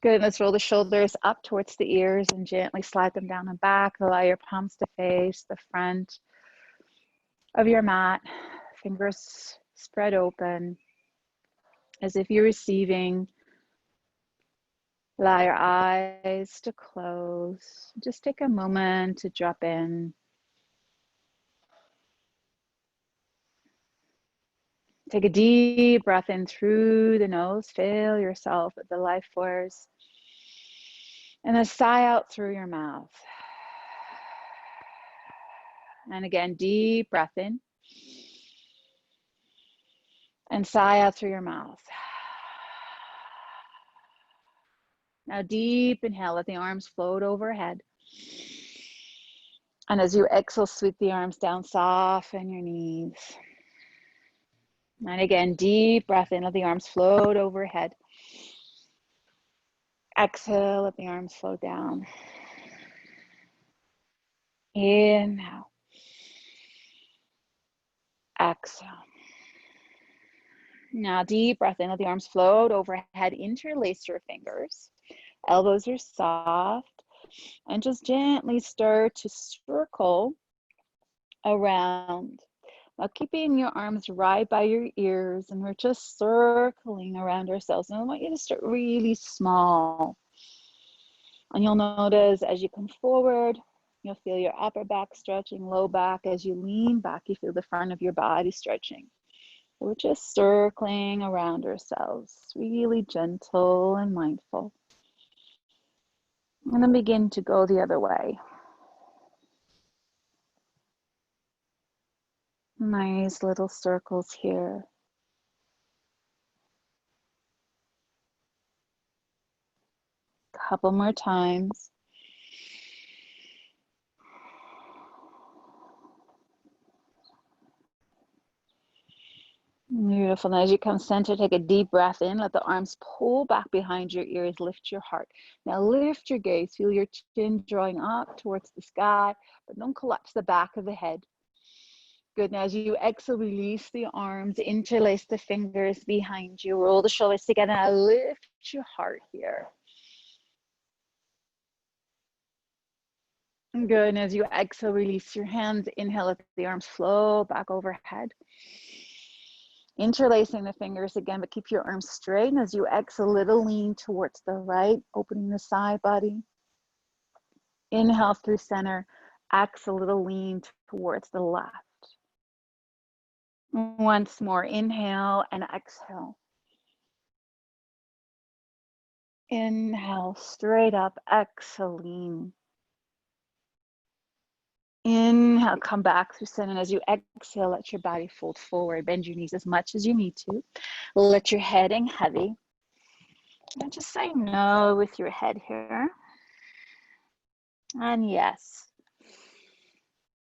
Good, let's roll the shoulders up towards the ears and gently slide them down and back. Allow your palms to face the front of your mat. Fingers spread open as if you're receiving. Allow your eyes to close. Just take a moment to drop in. Take a deep breath in through the nose. Fill yourself with the life force. And a sigh out through your mouth. And again, deep breath in. And sigh out through your mouth. Now deep inhale, let the arms float overhead. And as you exhale, sweep the arms down, soften your knees. And again, deep breath in, let the arms float overhead. Exhale, let the arms float down. Inhale. Exhale. Now deep breath in, let the arms float overhead, interlace your fingers. Elbows are soft. And just gently start to circle around. Now keeping your arms right by your ears, and we're just circling around ourselves. And I want you to start really small. And you'll notice as you come forward, you'll feel your upper back stretching, low back. As you lean back, you feel the front of your body stretching. So we're just circling around ourselves, really gentle and mindful. And then begin to go the other way. Nice little circles here. Couple more times. Beautiful. Now as you come center, take a deep breath in. Let the arms pull back behind your ears. Lift your heart. Now lift your gaze. Feel your chin drawing up towards the sky, but don't collapse the back of the head. Good. Now as you exhale, release the arms, interlace the fingers behind you. Roll the shoulders together. Now lift your heart here. Good. And as you exhale, release your hands. Inhale, let the arms flow back overhead. Interlacing the fingers again, but keep your arms straight. And as you exhale, a little lean towards the right, opening the side body. Inhale through center. Exhale, a little lean towards the left. Once more, inhale and exhale. Inhale, straight up, exhale, lean. Inhale, come back through center. And as you exhale, let your body fold forward. Bend your knees as much as you need to. Let your head hang heavy. And just say no with your head here. And yes.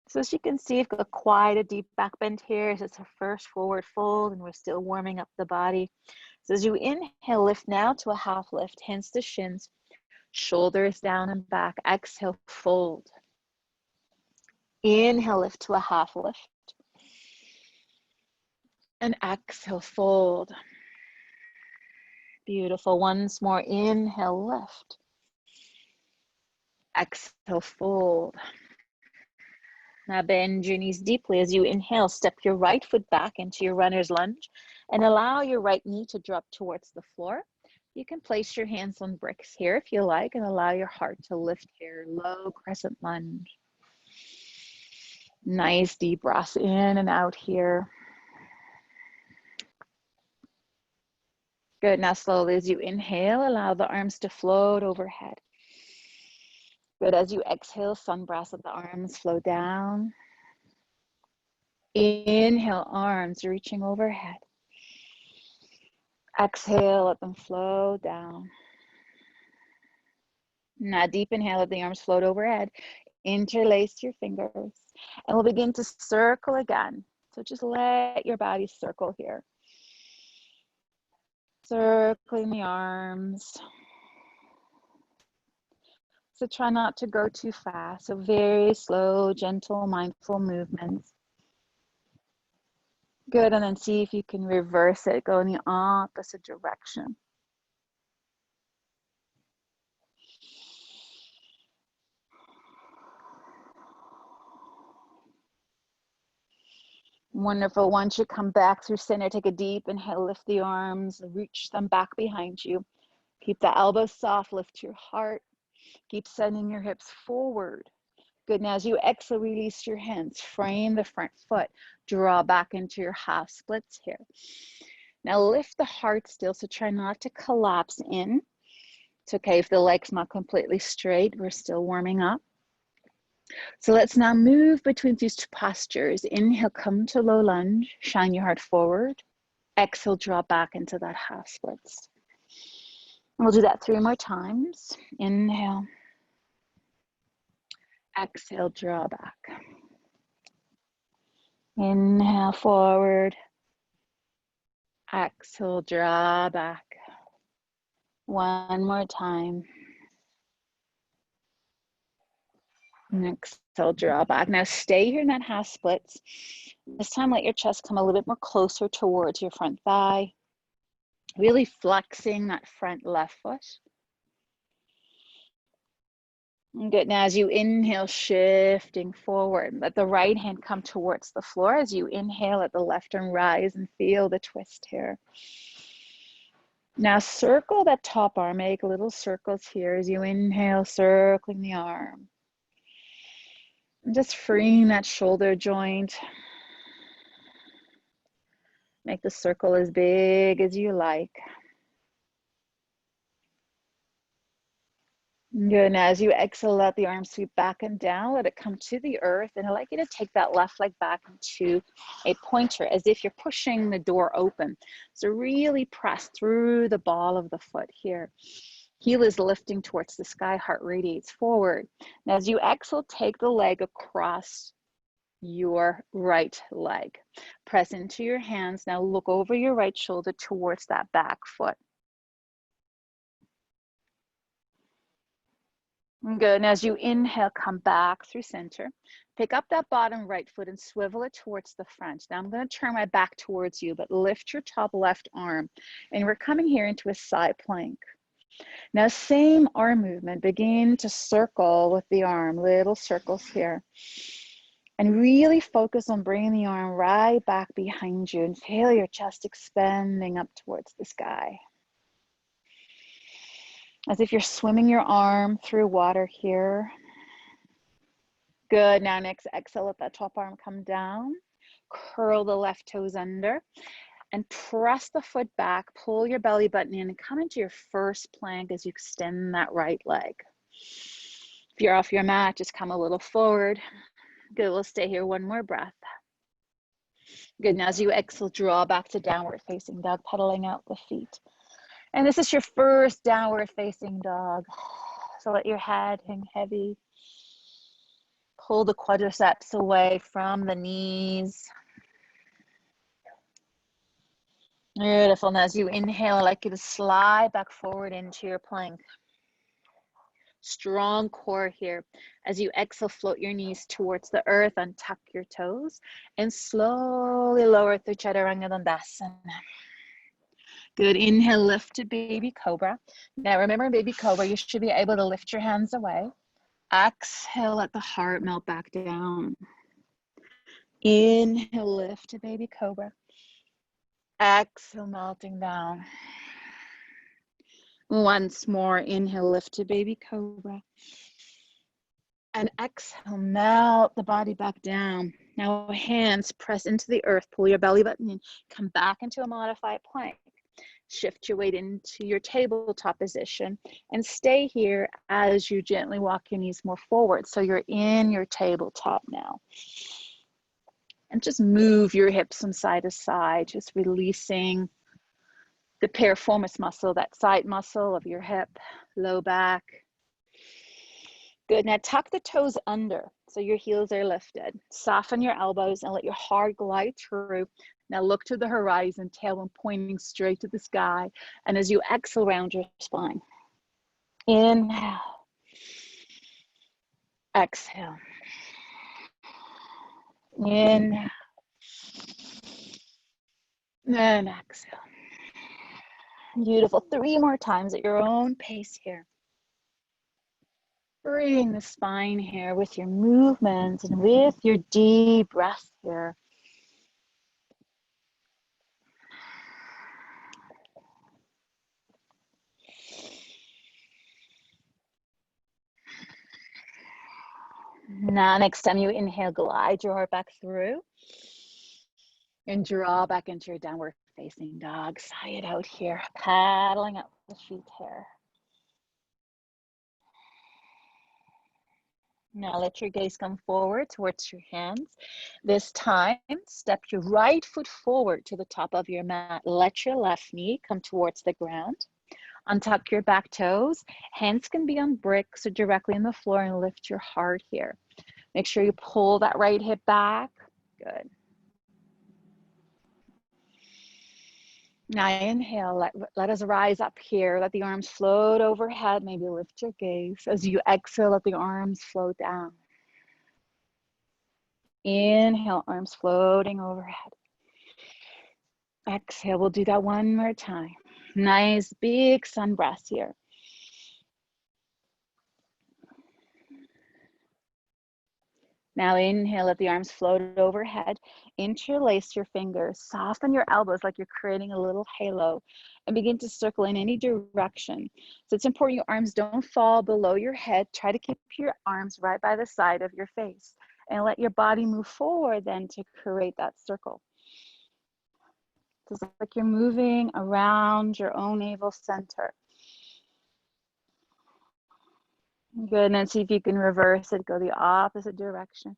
So as you can see, you've got quite a deep back bend here. So it's a first forward fold, and we're still warming up the body. So as you inhale, lift now to a half lift, hands to shins, shoulders down and back. Exhale, fold. Inhale, lift to a half lift. And exhale, fold. Beautiful. Once more, inhale, lift. Exhale, fold. Now bend your knees deeply. As you inhale, step your right foot back into your runner's lunge and allow your right knee to drop towards the floor. You can place your hands on bricks here if you like, and allow your heart to lift here. Low crescent lunge. Nice deep breath in and out here. Good. Now slowly as you inhale, allow the arms to float overhead. Good. As you exhale, sun breath, let the arms flow down. Inhale, arms reaching overhead. Exhale, let them flow down. Now deep inhale, let the arms float overhead. Interlace your fingers. And we'll begin to circle again. So just let your body circle here. Circling the arms. So try not to go too fast. So very slow, gentle, mindful movements. Good, and then see if you can reverse it, go in the opposite direction. Wonderful. Once you come back through center, take a deep inhale, lift the arms, reach them back behind you. Keep the elbows soft, lift your heart. Keep sending your hips forward. Good. Now as you exhale, release your hands, frame the front foot, draw back into your half splits here. Now lift the heart still, so try not to collapse in. It's okay if the leg's not completely straight, we're still warming up. So let's now move between these two postures. Inhale, come to low lunge, shine your heart forward. Exhale, draw back into that half splits. And we'll do that 3 more times. Inhale. Exhale, draw back. Inhale, forward. Exhale, draw back. 1 more time. Exhale, draw back. Now stay here in that half splits. This time let your chest come a little bit more closer towards your front thigh. Really flexing that front left foot. Good. Now as you inhale, shifting forward, let the right hand come towards the floor. As you inhale, let the left arm rise and feel the twist here. Now circle that top arm, make little circles here as you inhale, circling the arm. And just freeing that shoulder joint. Make the circle as big as you like. Good. Now as you exhale, let the arms sweep back and down. Let it come to the earth. And I'd like you to take that left leg back into a pointer as if you're pushing the door open. So really press through the ball of the foot here. Heel is lifting towards the sky, heart radiates forward. Now as you exhale, take the leg across your right leg. Press into your hands. Now look over your right shoulder towards that back foot. Good. And as you inhale, come back through center. Pick up that bottom right foot and swivel it towards the front. Now I'm going to turn my back towards you, but lift your top left arm. And we're coming here into a side plank. Now same arm movement, begin to circle with the arm, little circles here. And really focus on bringing the arm right back behind you and feel your chest expanding up towards the sky. As if you're swimming your arm through water here. Good. Now next exhale, let that top arm come down. Curl the left toes under and press the foot back. Pull your belly button in and come into your first plank as you extend that right leg. If you're off your mat, just come a little forward. Good. We'll stay here 1 more breath. Good. Now as you exhale, draw back to downward facing dog, pedaling out the feet. And this is your first downward facing dog. So let your head hang heavy. Pull the quadriceps away from the knees. Beautiful. And as you inhale, I'd like you to slide back forward into your plank. Strong core here. As you exhale, float your knees towards the earth, untuck your toes, and slowly lower through Chaturanga Dandasana. Good. Inhale, lift to baby cobra. Now remember, in baby cobra, you should be able to lift your hands away. Exhale, let the heart melt back down. Inhale, lift to baby cobra. Exhale, melting down. Once more, inhale, lift to baby cobra. And exhale, melt the body back down. Now hands press into the earth, pull your belly button in, come back into a modified plank. Shift your weight into your tabletop position and stay here as you gently walk your knees more forward. So you're in your tabletop now. And just move your hips from side to side, just releasing the piriformis muscle, that side muscle of your hip, low back. Good. Now tuck the toes under so your heels are lifted. Soften your elbows and let your heart glide through. Now look to the horizon, tailbone pointing straight to the sky. And as you exhale, round your spine. Inhale. Exhale. Inhale. And exhale. Beautiful. 3 more times at your own pace here. Freeing the spine here with your movements and with your deep breath here. Now, next time you inhale, glide your heart back through and draw back into your downward facing dog. Sigh it out here, paddling up the feet here. Now let your gaze come forward towards your hands. This time, step your right foot forward to the top of your mat. Let your left knee come towards the ground. Untuck your back toes. Hands can be on bricks or directly on the floor, and lift your heart here. Make sure you pull that right hip back. Good. Now inhale, let us rise up here. Let the arms float overhead. Maybe lift your gaze. As you exhale, let the arms float down. Inhale, arms floating overhead. Exhale, we'll do that one more time. Nice big sun breaths here. Now inhale, let the arms float overhead. Interlace your fingers, soften your elbows like you're creating a little halo, and begin to circle in any direction. So it's important your arms don't fall below your head. Try to keep your arms right by the side of your face, and let your body move forward then to create that circle. So it's like you're moving around your own navel center. Good, and then see if you can reverse it, go the opposite direction.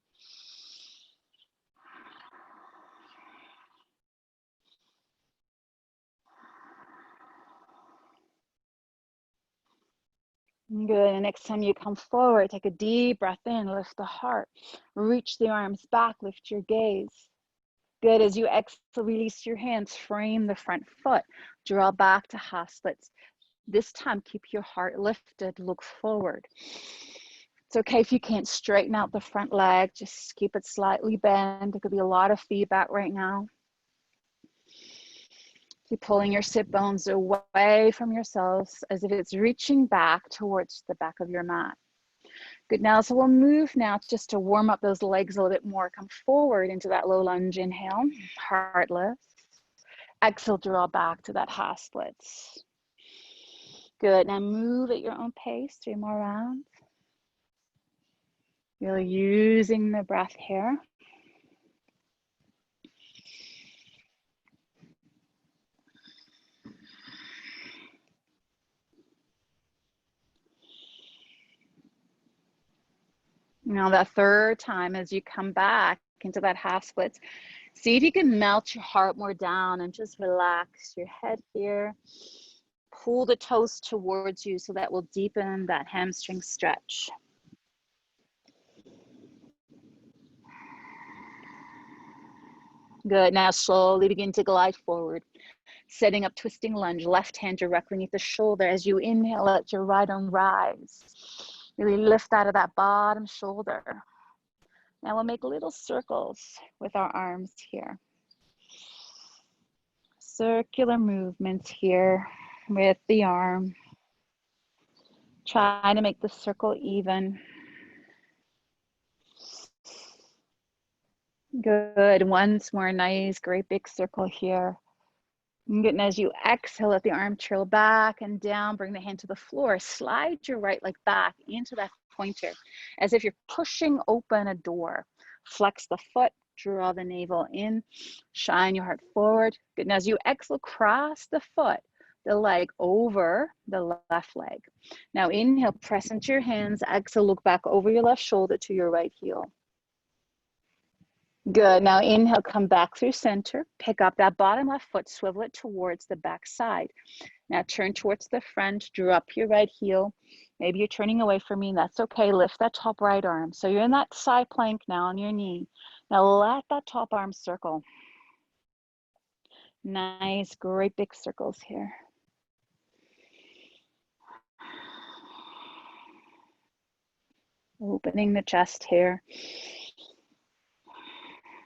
Good, and next time you come forward, take a deep breath in, lift the heart, reach the arms back, lift your gaze. Good, as you exhale, release your hands, frame the front foot, draw back to half splits. This time, keep your heart lifted, look forward. It's okay if you can't straighten out the front leg, just keep it slightly bent. There could be a lot of feedback right now. Keep pulling your sit bones away from yourselves as if it's reaching back towards the back of your mat. Good, now, so we'll move now just to warm up those legs a little bit more. Come forward into that low lunge, inhale, heart lifts. Exhale, draw back to that half splits. Good, now move at your own pace, 3 more rounds. Really using the breath here. Now that third time, as you come back into that half splits, see if you can melt your heart more down and just relax your head here. Pull the toes towards you so that will deepen that hamstring stretch. Good, now slowly begin to glide forward. Setting up twisting lunge, left hand directly beneath the shoulder. As you inhale, let your right arm rise. Really lift out of that bottom shoulder. Now we'll make little circles with our arms here. Circular movements here with the arm. Try to make the circle even. Good, once more, nice, great big circle here. Good, and as you exhale, let the arm trail back and down, bring the hand to the floor. Slide your right leg back into that pointer, as if you're pushing open a door. Flex the foot, draw the navel in, shine your heart forward. Good, and as you exhale, cross the foot, the leg over the left leg. Now inhale, press into your hands. Exhale, look back over your left shoulder to your right heel. Good, now inhale, come back through center, pick up that bottom left foot, swivel it towards the back side. Now turn towards the front, drop your right heel. Maybe you're turning away from me, that's okay. Lift that top right arm. So you're in that side plank now on your knee. Now let that top arm circle. Nice, great big circles here. Opening the chest here.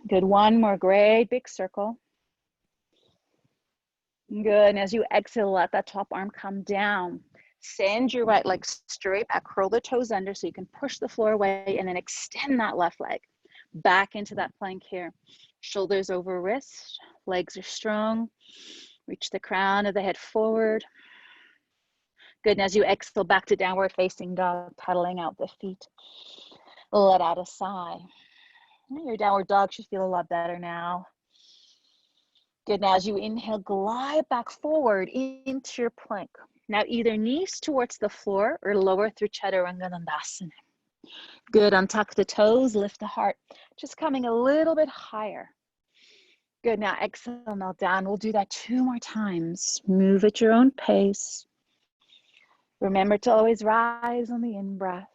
Good, one more great big circle. Good, and as you exhale, let that top arm come down. Send your right leg straight back, curl the toes under so you can push the floor away, and then extend that left leg back into that plank here. Shoulders over wrist, legs are strong. Reach the crown of the head forward. Good, and as you exhale, back to downward facing dog, pedaling out the feet. Let out a sigh. Your downward dog should feel a lot better now. Good. Now, as you inhale, glide back forward into your plank. Now, either knees towards the floor or lower through Chaturanga Dandasana. Good. Untuck the toes, lift the heart. Just coming a little bit higher. Good. Now, exhale, melt down. We'll do that 2 more times. Move at your own pace. Remember to always rise on the in-breath.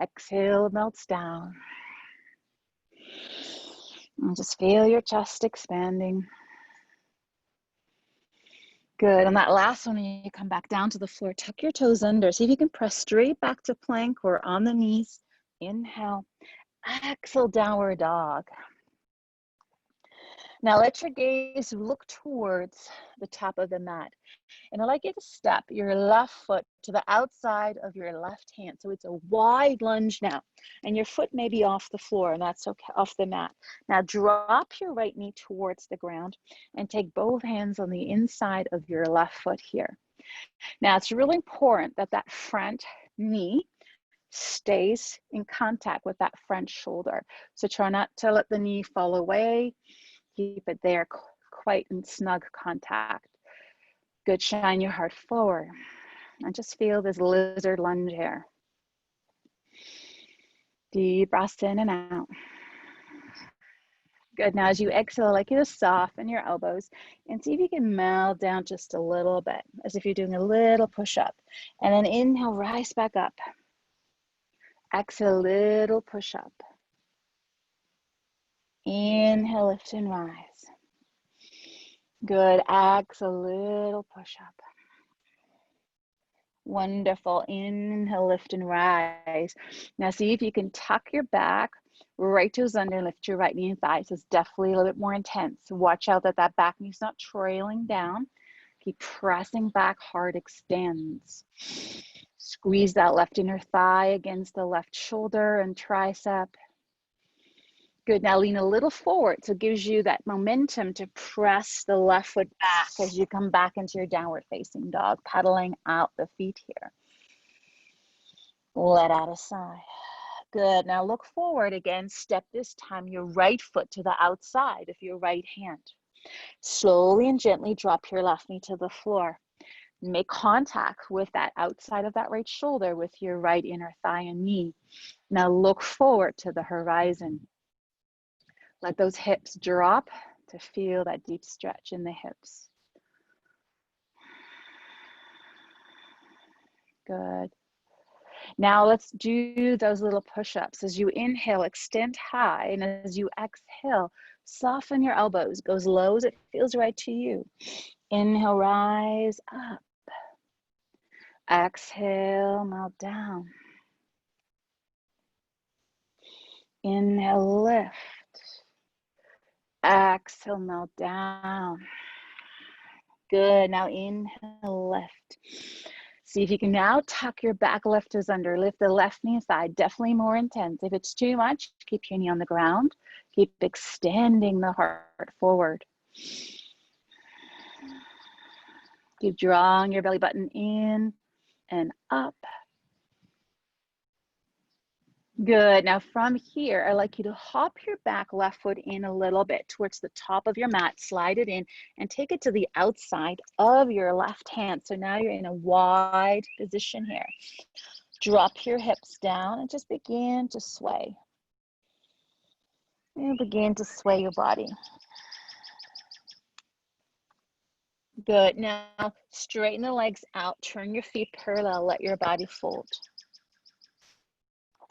Exhale, melts down. And just feel your chest expanding. Good. On that last one, you come back down to the floor, tuck your toes under. See if you can press straight back to plank or on the knees. Inhale. Exhale, downward dog. Now let your gaze look towards the top of the mat. And I'd like you to step your left foot to the outside of your left hand. So it's a wide lunge now. And your foot may be off the floor, and that's okay, off the mat. Now drop your right knee towards the ground and take both hands on the inside of your left foot here. Now it's really important that that front knee stays in contact with that front shoulder. So try not to let the knee fall away. Keep it there, quite in snug contact. Good. Shine your heart forward and just feel this lizard lunge here. Deep breaths in and out. Good. Now as you exhale, I'd like you to soften your elbows and see if you can melt down just a little bit, as if you're doing a little push-up. And then inhale, rise back up. Exhale, little push-up. Inhale, lift and rise. Good. Exhale, little push-up. Wonderful. Inhale, lift and rise. Now see if you can tuck your back, right toes under, lift your right knee and thighs. It's definitely a little bit more intense. Watch out that that back knee's not trailing down. Keep pressing back, heart extends. Squeeze that left inner thigh against the left shoulder and tricep. Good. Now lean a little forward, so it gives you that momentum to press the left foot back as you come back into your downward facing dog, pedaling out the feet here. Let out a sigh. Good. Now look forward again. Step this time your right foot to the outside of your right hand. Slowly and gently drop your left knee to the floor. Make contact with that outside of that right shoulder with your right inner thigh and knee. Now look forward to the horizon. Let those hips drop to feel that deep stretch in the hips. Good. Now let's do those little push-ups. As you inhale, extend high, and as you exhale, soften your elbows. Go as low as it feels right to you. Inhale, rise up. Exhale, melt down. Inhale, lift. Exhale, melt down. Good. Now inhale, lift. See if you can now tuck your back left toes under. Lift the left knee aside. Definitely more intense. If it's too much, keep your knee on the ground. Keep extending the heart forward. Keep drawing your belly button in and up. Good. Now from here, I'd like you to hop your back left foot in a little bit towards the top of your mat, slide it in and take it to the outside of your left hand. So now you're in a wide position here. Drop your hips down and just begin to sway. And begin to sway your body. Good. Now straighten the legs out, turn your feet parallel, let your body fold.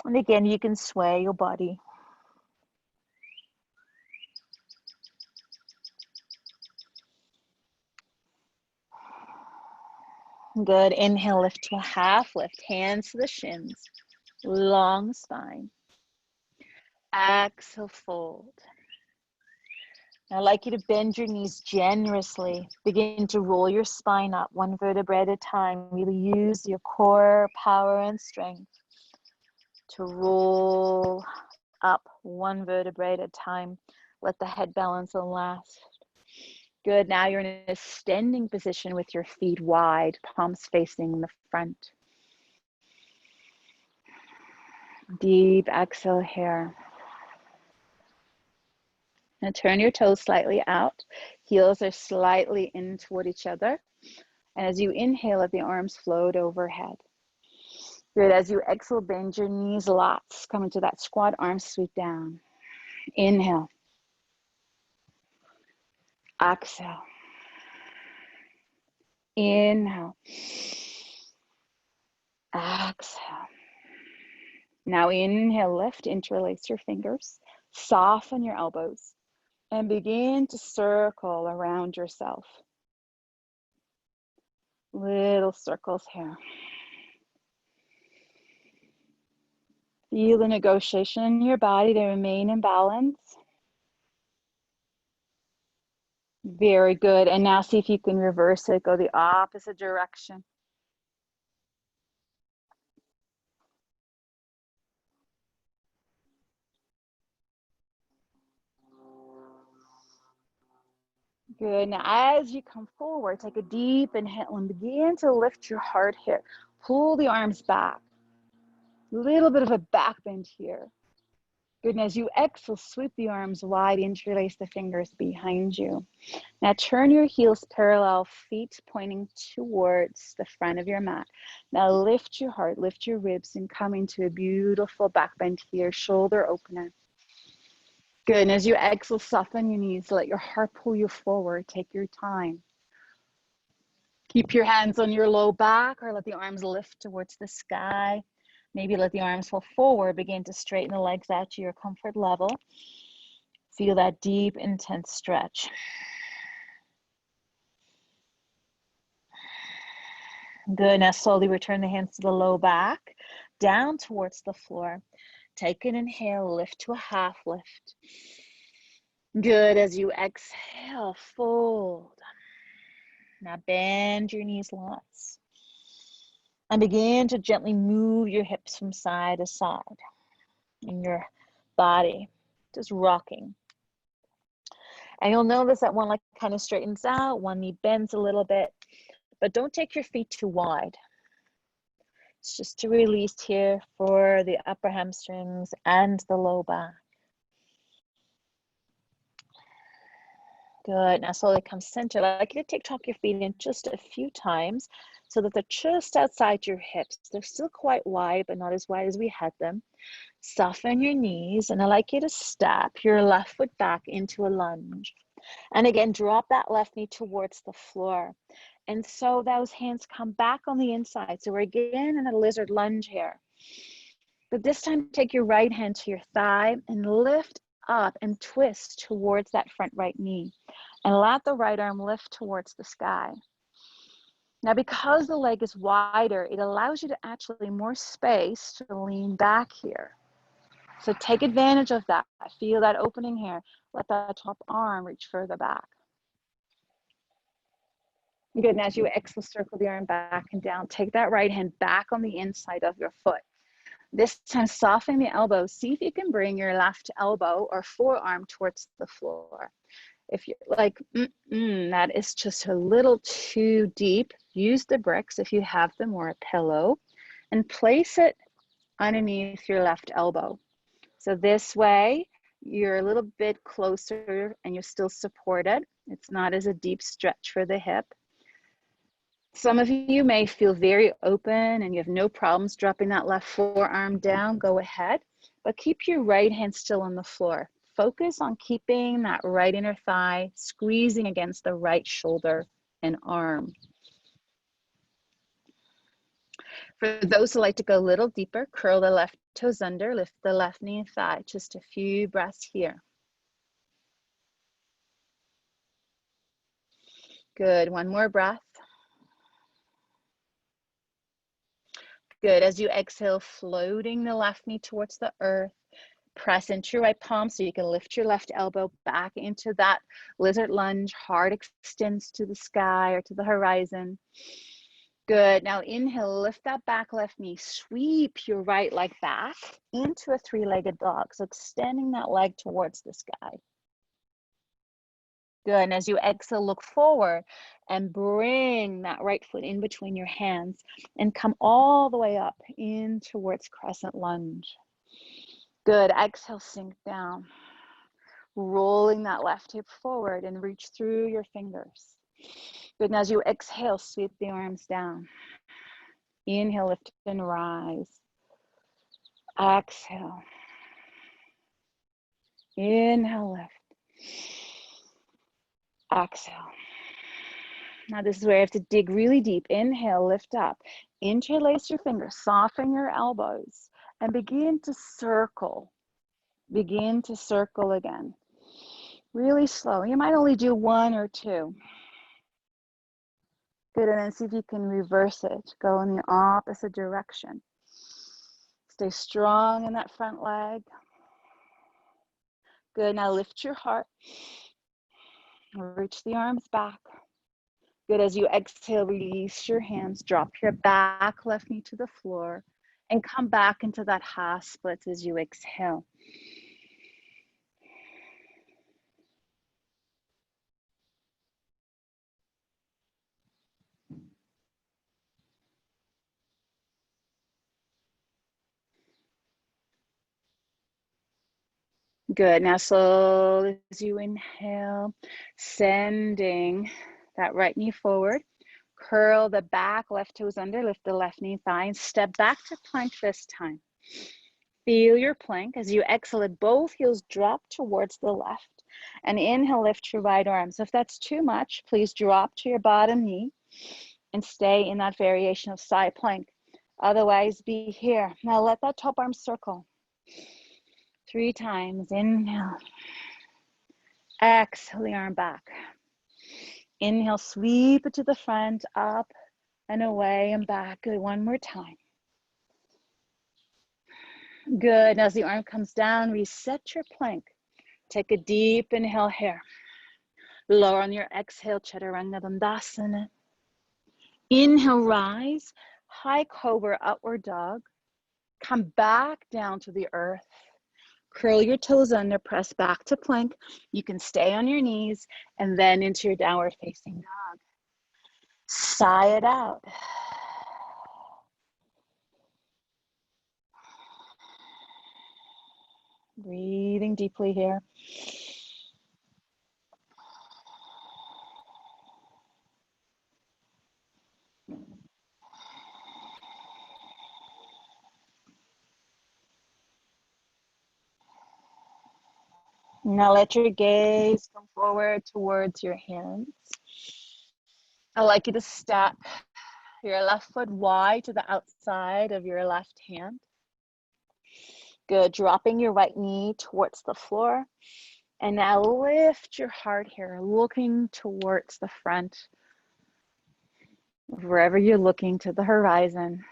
And again, you can sway your body. Good. Inhale, lift to a half lift. Hands to the shins. Long spine. Exhale, fold. Now I'd like you to bend your knees generously. Begin to roll your spine up one vertebra at a time. Really use your core power and strength to roll up one vertebrae at a time. Let the head balance and last. Good. Now you're in a standing position with your feet wide, palms facing the front. Deep exhale here. Now turn your toes slightly out. Heels are slightly in toward each other. And as you inhale, let the arms float overhead. Good. As you exhale, bend your knees lots. Come into that squat, arms sweep down. Inhale. Exhale. Inhale. Exhale. Now inhale, lift, interlace your fingers. Soften your elbows. And begin to circle around yourself. Little circles here. Feel the negotiation in your body to remain in balance. Very good. And now see if you can reverse it, go the opposite direction. Good. Now as you come forward, take a deep inhale and begin to lift your heart here. Pull the arms back. A little bit of a back bend here. Good. And as you exhale, sweep the arms wide, interlace the fingers behind you. Now turn your heels parallel, feet pointing towards the front of your mat. Now lift your heart, lift your ribs, and come into a beautiful back bend here, shoulder opener. Good. And as you exhale, soften your knees, let your heart pull you forward. Take your time. Keep your hands on your low back or let the arms lift towards the sky. Maybe let the arms fall forward. Begin to straighten the legs out to your comfort level. Feel that deep, intense stretch. Good. Now slowly return the hands to the low back, down towards the floor. Take an inhale, lift to a half lift. Good. As you exhale, fold. Now bend your knees lots. And begin to gently move your hips from side to side. And your body just rocking. And you'll notice that one leg kind of straightens out, one knee bends a little bit, but don't take your feet too wide. It's just to release here for the upper hamstrings and the low back. Good. Now slowly come center. I'd like you to tuck your feet in just a few times so that they're just outside your hips. They're still quite wide, but not as wide as we had them. Soften your knees, and I'd like you to step your left foot back into a lunge. And again, drop that left knee towards the floor. And so those hands come back on the inside. So we're again in a lizard lunge here. But this time, take your right hand to your thigh and lift up and twist towards that front right knee. And let the right arm lift towards the sky. Now, because the leg is wider, it allows you to actually more space to lean back here. So take advantage of that. Feel that opening here. Let that top arm reach further back. Good. And as you exhale, circle the arm back and down. Take that right hand back on the inside of your foot. This time, soften the elbows. See if you can bring your left elbow or forearm towards the floor. If you're like, that is just a little too deep, use the bricks if you have them or a pillow and place it underneath your left elbow. So this way, you're a little bit closer and you're still supported. It's not as a deep stretch for the hip. Some of you may feel very open and you have no problems dropping that left forearm down. Go ahead, but keep your right hand still on the floor. Focus on keeping that right inner thigh squeezing against the right shoulder and arm. For those who like to go a little deeper, curl the left toes under, lift the left knee and thigh. Just a few breaths here. Good. One more breath. Good. As you exhale, floating the left knee towards the earth. Press into your right palm so you can lift your left elbow back into that lizard lunge. Heart extends to the sky or to the horizon. Good. Now inhale, lift that back left knee. Sweep your right leg back into a three-legged dog. So extending that leg towards the sky. Good. And as you exhale, look forward and bring that right foot in between your hands and come all the way up in towards crescent lunge. Good. Exhale, sink down. Rolling that left hip forward and reach through your fingers. Good. And as you exhale, sweep the arms down. Inhale, lift and rise. Exhale. Inhale, lift. Exhale. Now this is where you have to dig really deep. Inhale, lift up. Interlace your fingers, soften your elbows, and begin to circle. Begin to circle again. Really slow. You might only do 1 or 2. Good, and then see if you can reverse it. Go in the opposite direction. Stay strong in that front leg. Good, now lift your heart. Reach the arms back. Good, as you exhale, release your hands. Drop your back left knee to the floor and come back into that half split as you exhale. Good, now slowly as you inhale, sending that right knee forward. Curl the back, left toes under, lift the left knee thigh, and step back to plank this time. Feel your plank. As you exhale, both heels drop towards the left. And inhale, lift your right arm. So if that's too much, please drop to your bottom knee and stay in that variation of side plank. Otherwise, be here. Now let that top arm circle. 3 times. Inhale. Exhale, the arm back. Inhale, sweep it to the front, up and away and back. Good, 1 more time. Good, as the arm comes down, reset your plank. Take a deep inhale here. Lower on your exhale, Chaturanga Dandasana. Inhale, rise. High cobra, upward dog. Come back down to the earth. Curl your toes under, press back to plank. You can stay on your knees and then into your downward facing dog. Sigh it out. Breathing deeply here. Now let your gaze come forward towards your hands. I'd like you to step your left foot wide to the outside of your left hand. Good, dropping your right knee towards the floor. And now lift your heart here, looking towards the front. Wherever you're looking, to the horizon.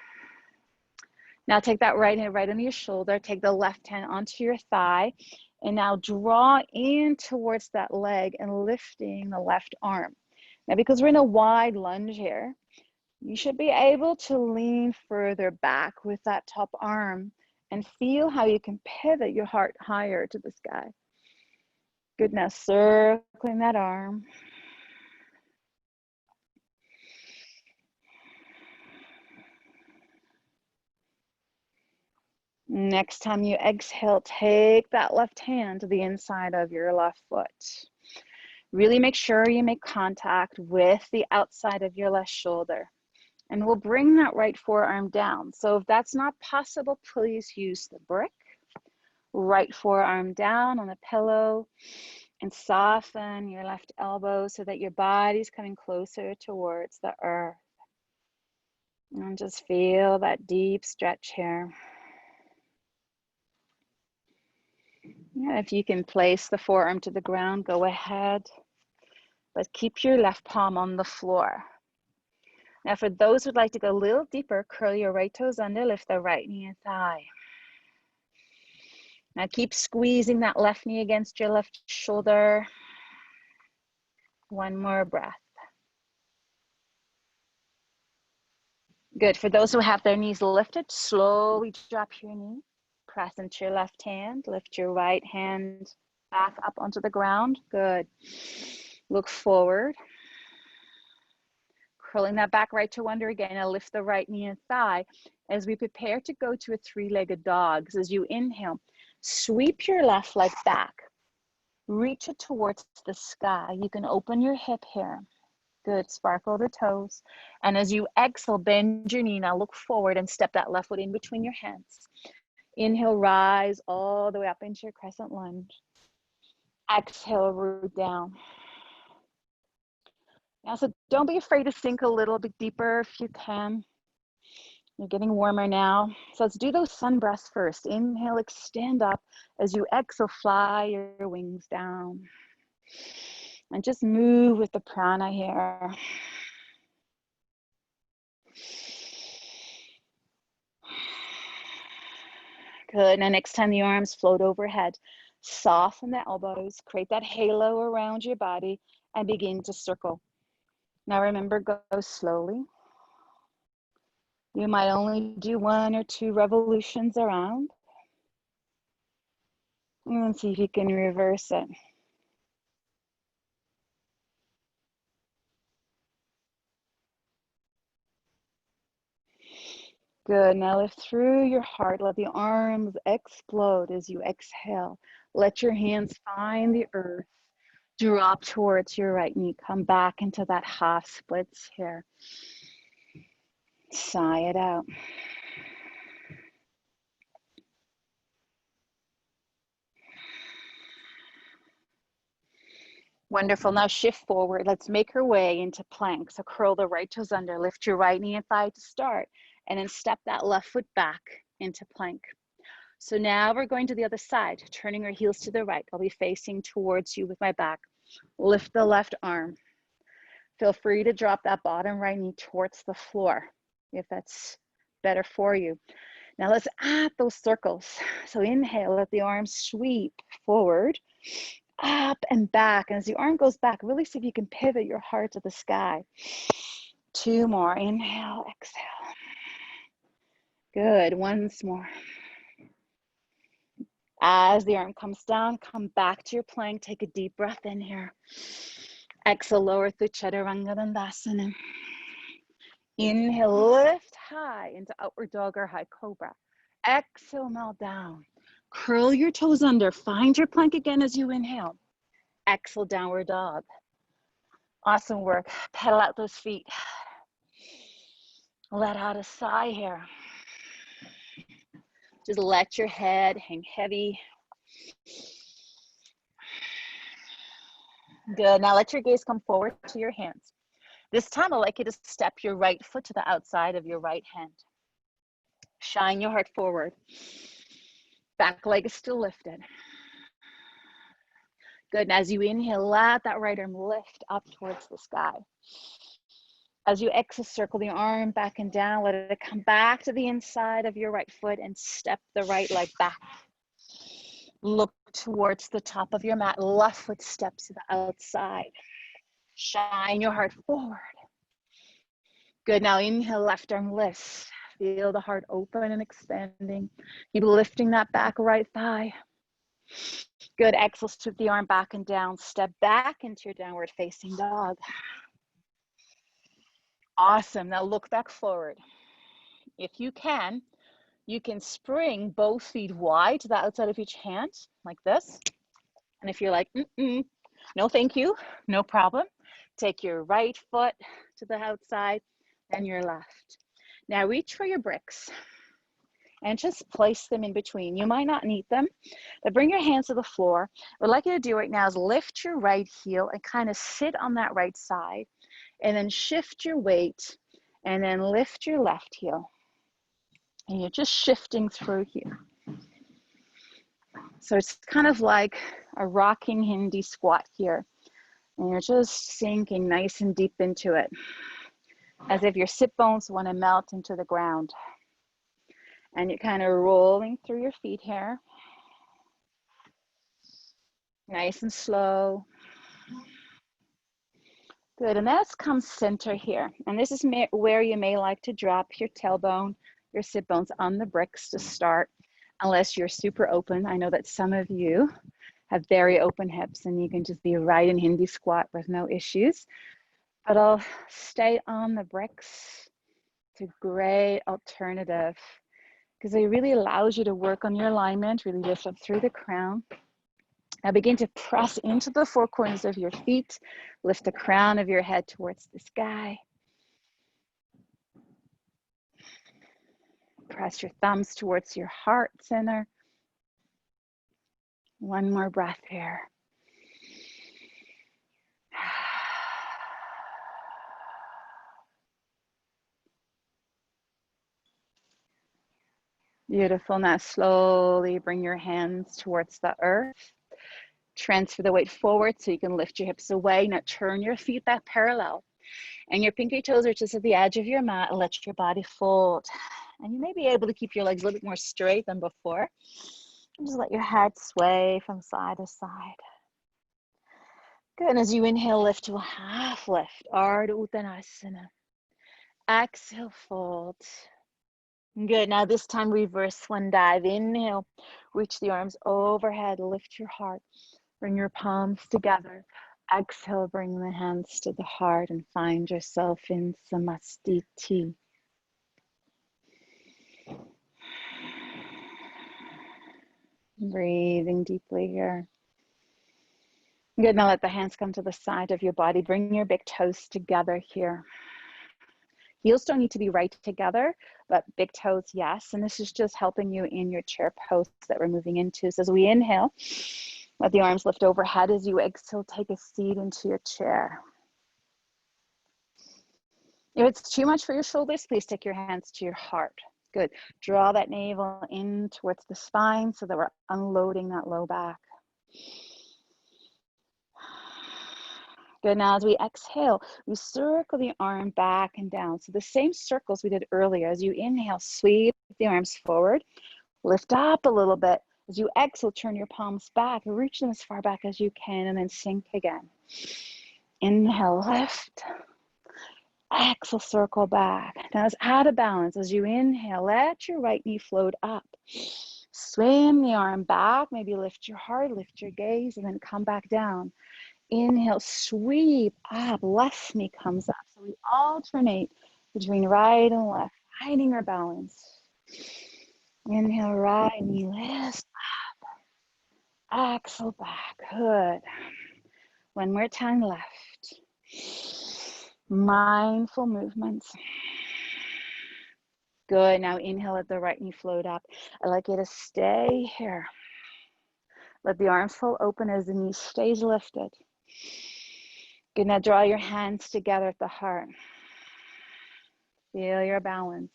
Now take that right hand right under your shoulder, take the left hand onto your thigh, and now draw in towards that leg and lifting the left arm. Now because we're in a wide lunge here, you should be able to lean further back with that top arm and feel how you can pivot your heart higher to the sky. Good, now circling that arm. Next time you exhale, take that left hand to the inside of your left foot. Really make sure you make contact with the outside of your left shoulder. And we'll bring that right forearm down. So if that's not possible, please use the brick. Right forearm down on the pillow and soften your left elbow so that your body's coming closer towards the earth. And just feel that deep stretch here. Yeah, if you can place the forearm to the ground, go ahead. But keep your left palm on the floor. Now for those who'd like to go a little deeper, curl your right toes under, lift the right knee and thigh. Now keep squeezing that left knee against your left shoulder. 1 more breath. Good. For those who have their knees lifted, slowly drop your knee. Press into your left hand. Lift your right hand back up onto the ground. Good. Look forward. Curling that back right toe under again. Now lift the right knee and thigh as we prepare to go to a 3-legged dog. So as you inhale, Sweep your left leg back. Reach it towards the sky. You can open your hip here. Good, sparkle the toes. And as you exhale, bend your knee. Now look forward and step that left foot in between your hands. Inhale, rise all the way up into your crescent lunge. Exhale, root down. Now, so don't be afraid to sink a little bit deeper if you can. You're getting warmer now. So let's do those sun breaths first. Inhale, extend up. As you exhale, fly your wings down. And just move with the prana here. Good. Now next time the arms float overhead, soften the elbows, create that halo around your body, and begin to circle. Now remember, go slowly. You might only do 1 or 2 revolutions around. And then see if you can reverse it. Good. Now lift through your heart. Let the arms explode as you exhale. Let your hands find the earth. Drop towards your right knee. Come back into that half splits here. Sigh it out. Wonderful. Now shift forward. Let's make our way into plank. So curl the right toes under. Lift your right knee and thigh to start. And then step that left foot back into plank. So now we're going to the other side, turning our heels to the right. I'll be facing towards you with my back. Lift the left arm. Feel free to drop that bottom right knee towards the floor if that's better for you. Now let's add those circles. So inhale, let the arms sweep forward, up and back. And as the arm goes back, really see if you can pivot your heart to the sky. 2 more. Inhale, exhale. Good. Once more. As the arm comes down, come back to your plank. Take a deep breath in here. Exhale, lower through Chaturanga Dandasana. Inhale, lift high into upward dog or high cobra. Exhale, melt down. Curl your toes under. Find your plank again as you inhale. Exhale, downward dog. Awesome work. Pedal out those feet. Let out a sigh here. Just let your head hang heavy. Good. Now let your gaze come forward to your hands. This time I'd like you to step your right foot to the outside of your right hand. Shine your heart forward. Back leg is still lifted. Good. And as you inhale, let that right arm lift up towards the sky. As you exhale, circle the arm back and down. Let it come back to the inside of your right foot and step the right leg back. Look towards the top of your mat. Left foot steps to the outside. Shine your heart forward. Good. Now inhale, left arm lifts. Feel the heart open and expanding. Keep lifting that back right thigh. Good. Exhale, sweep the arm back and down. Step back into your downward facing dog. Awesome. Now look back forward. If you can spring both feet wide to the outside of each hand, like this. And if you're like, no thank you, no problem. Take your right foot to the outside and your left. Now reach for your bricks and just place them in between. You might not need them, but bring your hands to the floor. What I'd like you to do right now is lift your right heel and kind of sit on that right side, and then shift your weight and then lift your left heel. And you're just shifting through here. So it's kind of like a rocking Hindi squat here. And you're just sinking nice and deep into it, as if your sit bones want to melt into the ground. And you're kind of rolling through your feet here. Nice and slow. Good, and let's come center here. And this is where you may like to drop your tailbone, your sit bones on the bricks to start, unless you're super open. I know that some of you have very open hips and you can just be right in Hindi squat with no issues. But I'll stay on the bricks. It's a great alternative. because it really allows you to work on your alignment, really lift up through the crown. Now begin to press into the four corners of your feet. Lift the crown of your head towards the sky. Press your thumbs towards your heart center. One more breath here. Beautiful. Now slowly bring your hands towards the earth. Transfer the weight forward so you can lift your hips away. Now turn your feet back parallel. And your pinky toes are just at the edge of your mat, and let your body fold. And you may be able to keep your legs a little bit more straight than before. And just let your head sway from side to side. Good, and as you inhale, lift to a half lift, Ardha Uttanasana. Exhale, fold. Good, now this time reverse one dive. Inhale, reach the arms overhead, lift your heart. Bring your palms together. Exhale, bring the hands to the heart and find yourself in Samastiti. Breathing deeply here. Good, now let the hands come to the side of your body. Bring your big toes together here. Heels don't need to be right together, but big toes, yes. And this is just helping you in your chair pose that we're moving into. So as we inhale, let the arms lift overhead. As you exhale, take a seat into your chair. If it's too much for your shoulders, please take your hands to your heart. Good. Draw that navel in towards the spine so that we're unloading that low back. Good, now as we exhale, we circle the arm back and down. So the same circles we did earlier. As you inhale, sweep the arms forward, lift up a little bit. As you exhale, turn your palms back, reach them as far back as you can, and then sink again. Inhale, lift. Exhale, circle back. Now it's out of balance. As you inhale, let your right knee float up. Swim the arm back, maybe lift your heart, lift your gaze, and then come back down. Inhale, sweep up, left knee comes up. So we alternate between right and left, finding our balance. Inhale, right knee lifts up. Exhale, back. Good. One more time left. Mindful movements. Good. Now inhale, let the right knee float up. I'd like you to stay here. Let the arms fall open as the knee stays lifted. Good. Now draw your hands together at the heart. Feel your balance.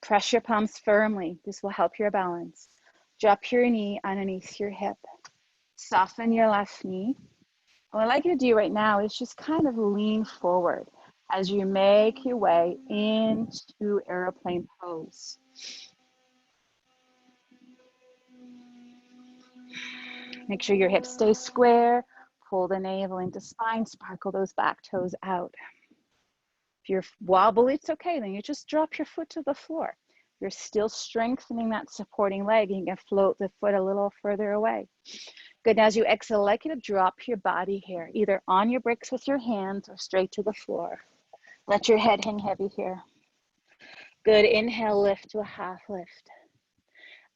Press your palms firmly. This will help your balance. Drop your knee underneath your hip. Soften your left knee. What I'd like you to do right now is just kind of lean forward as you make your way into airplane pose. Make sure your hips stay square. Pull the navel into spine. Sparkle those back toes out. If you're wobbly, it's okay. Then you just drop your foot to the floor. You're still strengthening that supporting leg. You can float the foot a little further away. Good. Now as you exhale, I'd like you to drop your body here, either on your bricks with your hands or straight to the floor. Let your head hang heavy here. Good. Inhale, lift to a half lift.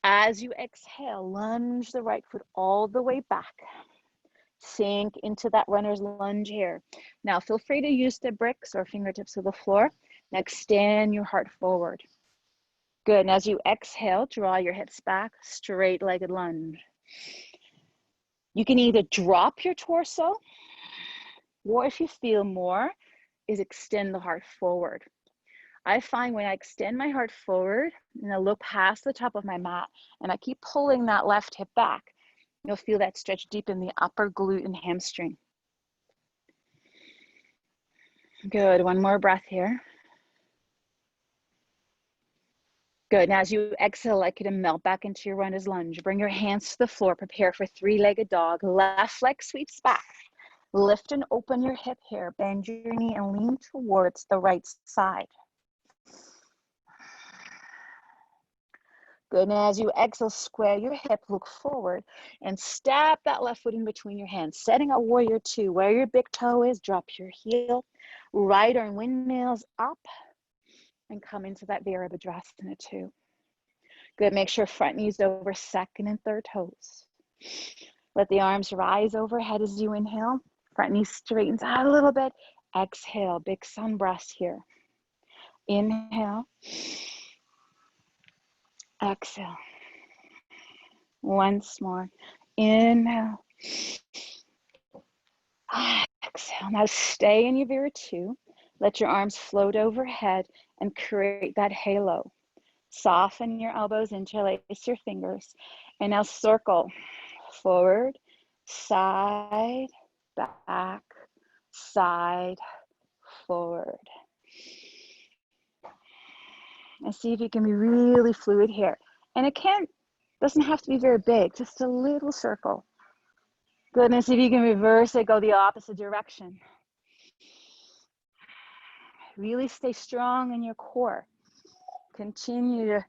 As you exhale, lunge the right foot all the way back. Sink into that runner's lunge here. Now feel free to use the bricks or fingertips of the floor. Now extend your heart forward. Good. And as you exhale, draw your hips back, straight-legged lunge. You can either drop your torso, or if you feel more, is extend the heart forward. I find when I extend my heart forward and I look past the top of my mat and I keep pulling that left hip back, you'll feel that stretch deep in the upper glute and hamstring. Good. One more breath here. Good. Now as you exhale, I'd like you to melt back into your runner's lunge. Bring your hands to the floor. Prepare for three-legged dog. Left leg sweeps back. Lift and open your hip here. Bend your knee and lean towards the right side. Good. And as you exhale, square your hip, look forward, and step that left foot in between your hands. Setting a warrior two. Where your big toe is, drop your heel. Right arm windmills up and come into that Virabhadrasana two. Good, make sure front knees over second and third toes. Let the arms rise overhead as you inhale. Front knee straightens out a little bit. Exhale, big sun breaths here. Inhale. Exhale. Once more. Inhale. Exhale. Now stay in your Viratu. Let your arms float overhead and create that halo. Soften your elbows, interlace your fingers. And now circle forward, side, back, side, forward. And see if you can be really fluid here. And it doesn't have to be very big, just a little circle. Good, and see if you can reverse it, go the opposite direction. Really stay strong in your core. Continue to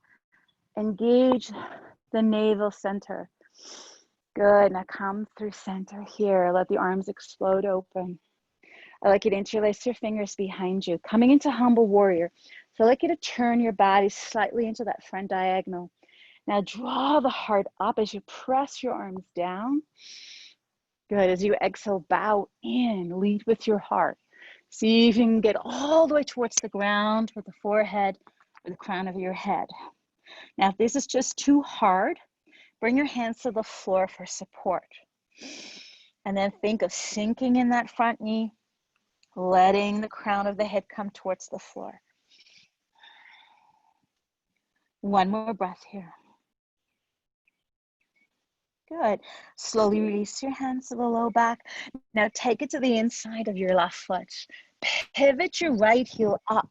engage the navel center. Good, now come through center here. Let the arms explode open. I'd like you to interlace your fingers behind you. Coming into humble warrior. So I'd like you to turn your body slightly into that front diagonal. Now draw the heart up as you press your arms down. Good, as you exhale, bow in, lead with your heart. See if you can get all the way towards the ground with the forehead or the crown of your head. Now, if this is just too hard, bring your hands to the floor for support. And then think of sinking in that front knee, letting the crown of the head come towards the floor. One more breath here. Good. Slowly release your hands to the low back. Now take it to the inside of your left foot. Pivot your right heel up.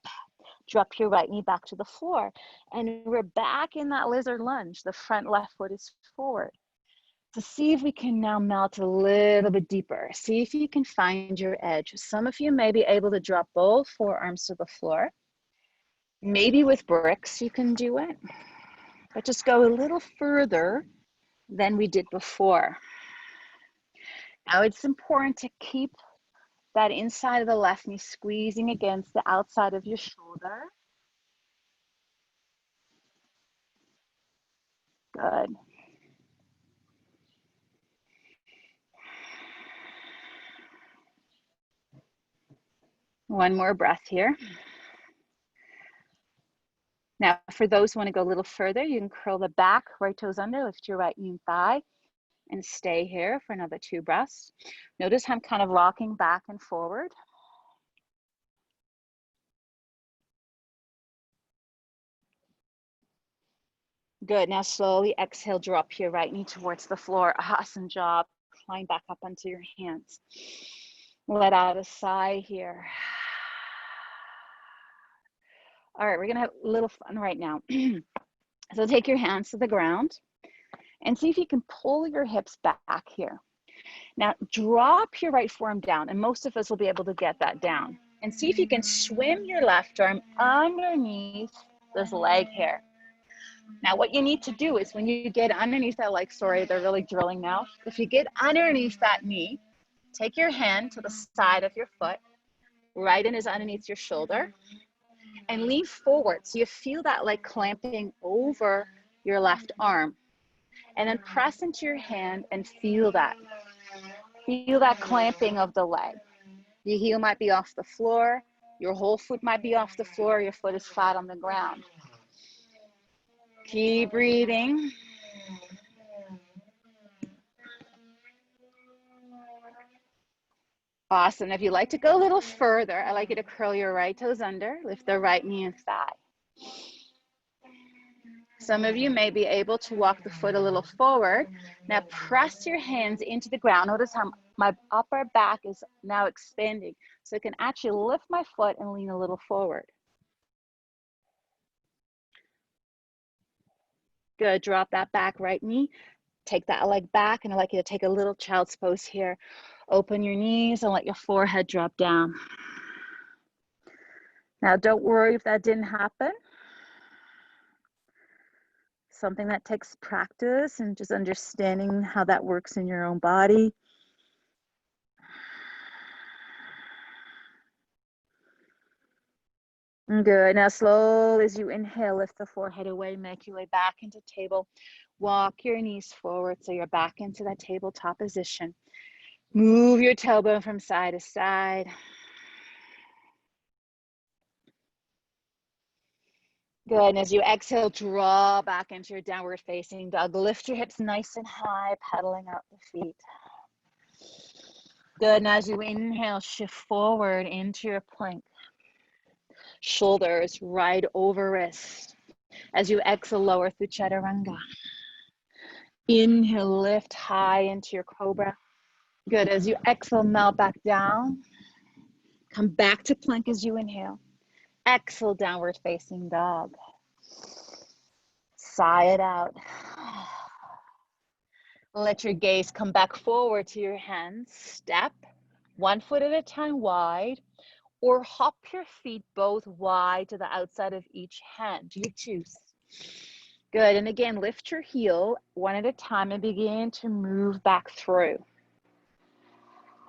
Drop your right knee back to the floor. And we're back in that lizard lunge. The front left foot is forward. To see if we can now melt a little bit deeper. See if you can find your edge. Some of you may be able to drop both forearms to the floor. Maybe with bricks you can do it. But just go a little further than we did before. Now it's important to keep that inside of the left knee squeezing against the outside of your shoulder. Good. One more breath here. Now, for those who want to go a little further, you can curl the back, right toes under, lift your right knee and thigh, and stay here for another 2 breaths. Notice how I'm kind of rocking back and forward. Good, now slowly exhale, drop your right knee towards the floor. Awesome job. Climb back up onto your hands. Let out a sigh here. All right, we're gonna have a little fun right now. So take your hands to the ground and see if you can pull your hips back here. Now drop your right forearm down, and most of us will be able to get that down. And see if you can swim your left arm underneath this leg here. Now what you need to do is when you get underneath that leg, sorry, they're really drilling now. If you get underneath that knee, take your hand to the side of your foot, right in is underneath your shoulder, and lean forward. So you feel that leg clamping over your left arm. And then press into your hand and feel that. Feel that clamping of the leg. Your heel might be off the floor. Your whole foot might be off the floor. Your foot is flat on the ground. Keep breathing. Awesome. If you'd like to go a little further, I'd like you to curl your right toes under, lift the right knee and thigh. Some of you may be able to walk the foot a little forward. Now press your hands into the ground. Notice how my upper back is now expanding. So I can actually lift my foot and lean a little forward. Good, drop that back right knee. Take that leg back, and I'd like you to take a little child's pose here. Open your knees and let your forehead drop down. Now don't worry if that didn't happen. Something that takes practice and just understanding how that works in your own body. Good. Now, slowly as you inhale, lift the forehead away, make your way back into table. Walk your knees forward so you're back into that tabletop position. Move your tailbone from side to side. Good. And as you exhale, draw back into your downward facing dog. Lift your hips nice and high, pedaling out the feet. Good. And as you inhale, shift forward into your plank. Shoulders right over wrist. As you exhale, lower through chaturanga. Inhale, lift high into your cobra. Good. As you exhale, melt back down. Come back to plank as you inhale. Exhale, downward facing dog. Sigh it out. Let your gaze come back forward to your hands. Step 1 foot at a time wide, or hop your feet both wide to the outside of each hand. You choose. Good. And again, lift your heel 1 at a time and begin to move back through.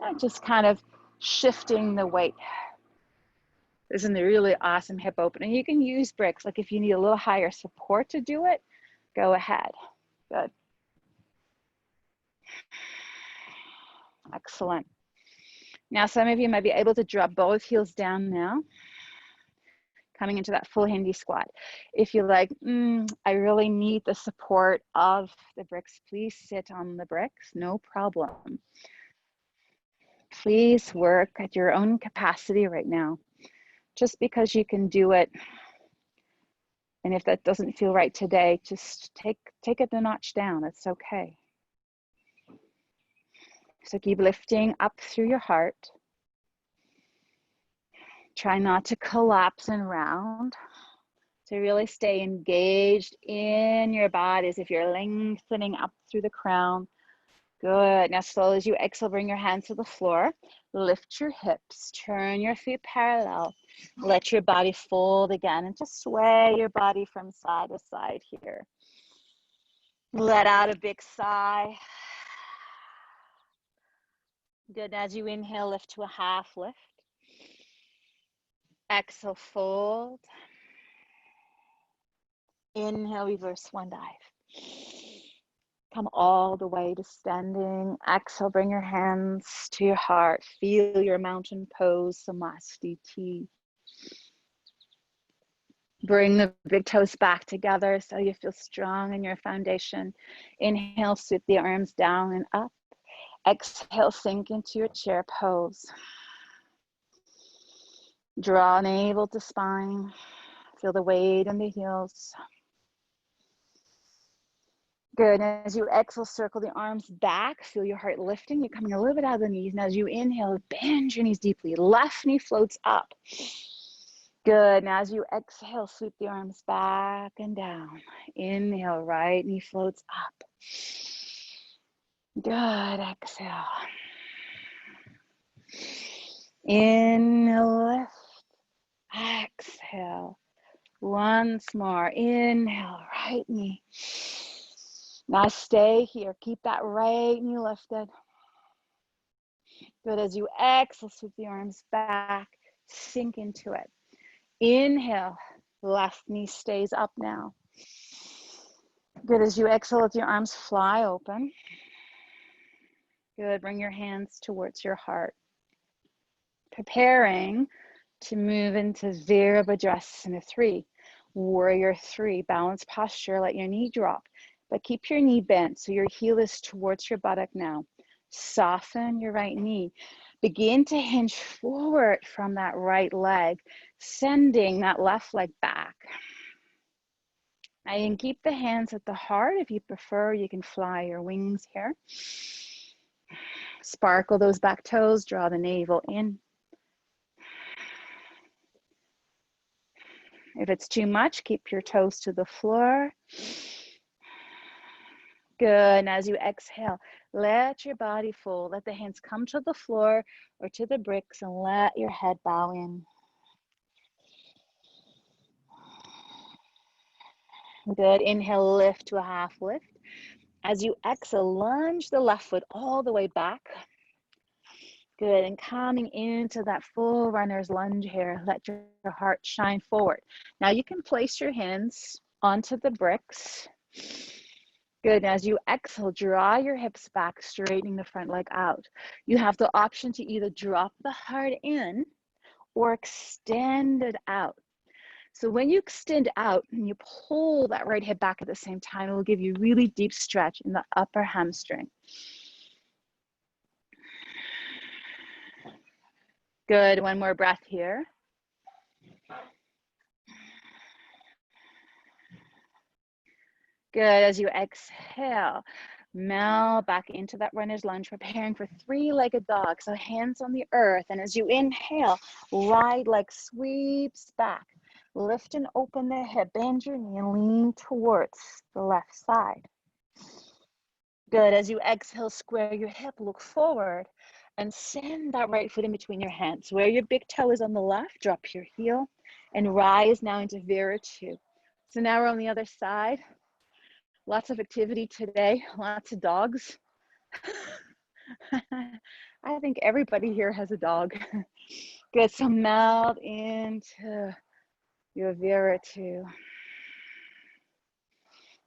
And just kind of shifting the weight. This is a really awesome hip opener. You can use bricks. Like if you need a little higher support to do it, go ahead. Good. Excellent. Now, some of you might be able to drop both heels down now, coming into that full Hindi squat. If you're like, I really need the support of the bricks, please sit on the bricks, no problem. Please work at your own capacity right now. Just because you can do it, and if that doesn't feel right today, just take it a notch down. It's okay. So keep lifting up through your heart. Try not to collapse and round. To really stay engaged in your body as if you're lengthening up through the crown. Good. Now, slowly as you exhale, bring your hands to the floor. Lift your hips. Turn your feet parallel. Let your body fold again and just sway your body from side to side here. Let out a big sigh. Good. As you inhale, lift to a half lift. Exhale, fold. Inhale, reverse one dive. Come all the way to standing. Exhale, bring your hands to your heart. Feel your mountain pose, Samastiti. Bring the big toes back together so you feel strong in your foundation. Inhale, sweep the arms down and up. Exhale, sink into your chair pose. Draw navel to spine. Feel the weight in the heels. Good. As you exhale, circle the arms back. Feel your heart lifting. You're coming a little bit out of the knees. And as you inhale, bend your knees deeply. Left knee floats up. Good. Now as you exhale, sweep the arms back and down. Inhale, right knee floats up. Good. Exhale. Inhale, lift. Exhale. Once more. Inhale, right knee. Now stay here. Keep that right knee lifted. Good. As you exhale, sweep the arms back. Sink into it. Inhale. Left knee stays up now. Good. As you exhale, let your arms fly open. Good. Bring your hands towards your heart. Preparing to move into Virabhadrasana 3. Warrior 3. Balance posture. Let your knee drop. But keep your knee bent so your heel is towards your buttock now. Soften your right knee. Begin to hinge forward from that right leg, sending that left leg back. Now you can keep the hands at the heart. If you prefer, you can fly your wings here. Sparkle those back toes, draw the navel in. If it's too much, keep your toes to the floor. Good. And as you exhale, let your body fold. Let the hands come to the floor or to the bricks and let your head bow in. Good. Inhale, lift to a half lift. As you exhale, lunge the left foot all the way back. Good, and coming into that full runner's lunge here, let your heart shine forward. Now you can place your hands onto the bricks. Good, as you exhale, draw your hips back, straightening the front leg out. You have the option to either drop the heart in or extend it out. So when you extend out and you pull that right hip back at the same time, it will give you really deep stretch in the upper hamstring. Good, one more breath here. Good, as you exhale, melt back into that runner's lunge, preparing for three-legged dog. So hands on the earth, and as you inhale, right leg sweeps back. Lift and open the hip, bend your knee and lean towards the left side. Good, as you exhale, square your hip, look forward, and send that right foot in between your hands. Where your big toe is on the left, drop your heel, and rise now into Viratu. So now we're on the other side. Lots of activity today, lots of dogs. I think everybody here has a dog. Good, so melt into your Viratu.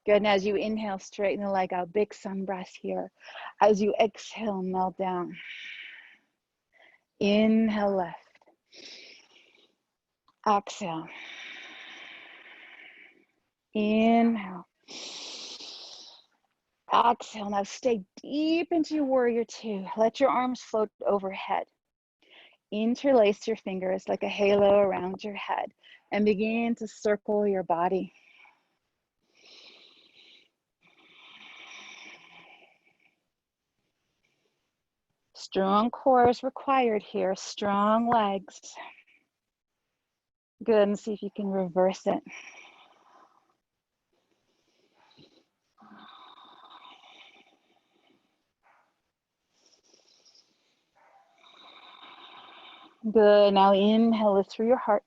Good, and as you inhale, straighten the leg out, big sun breath here. As you exhale, melt down. Inhale left. Exhale. Inhale. Exhale. Now stay deep into your warrior two. Let your arms float overhead. Interlace your fingers like a halo around your head and begin to circle your body. Strong core is required here, strong legs. Good, and see if you can reverse it. Good, now inhale, lift through your heart.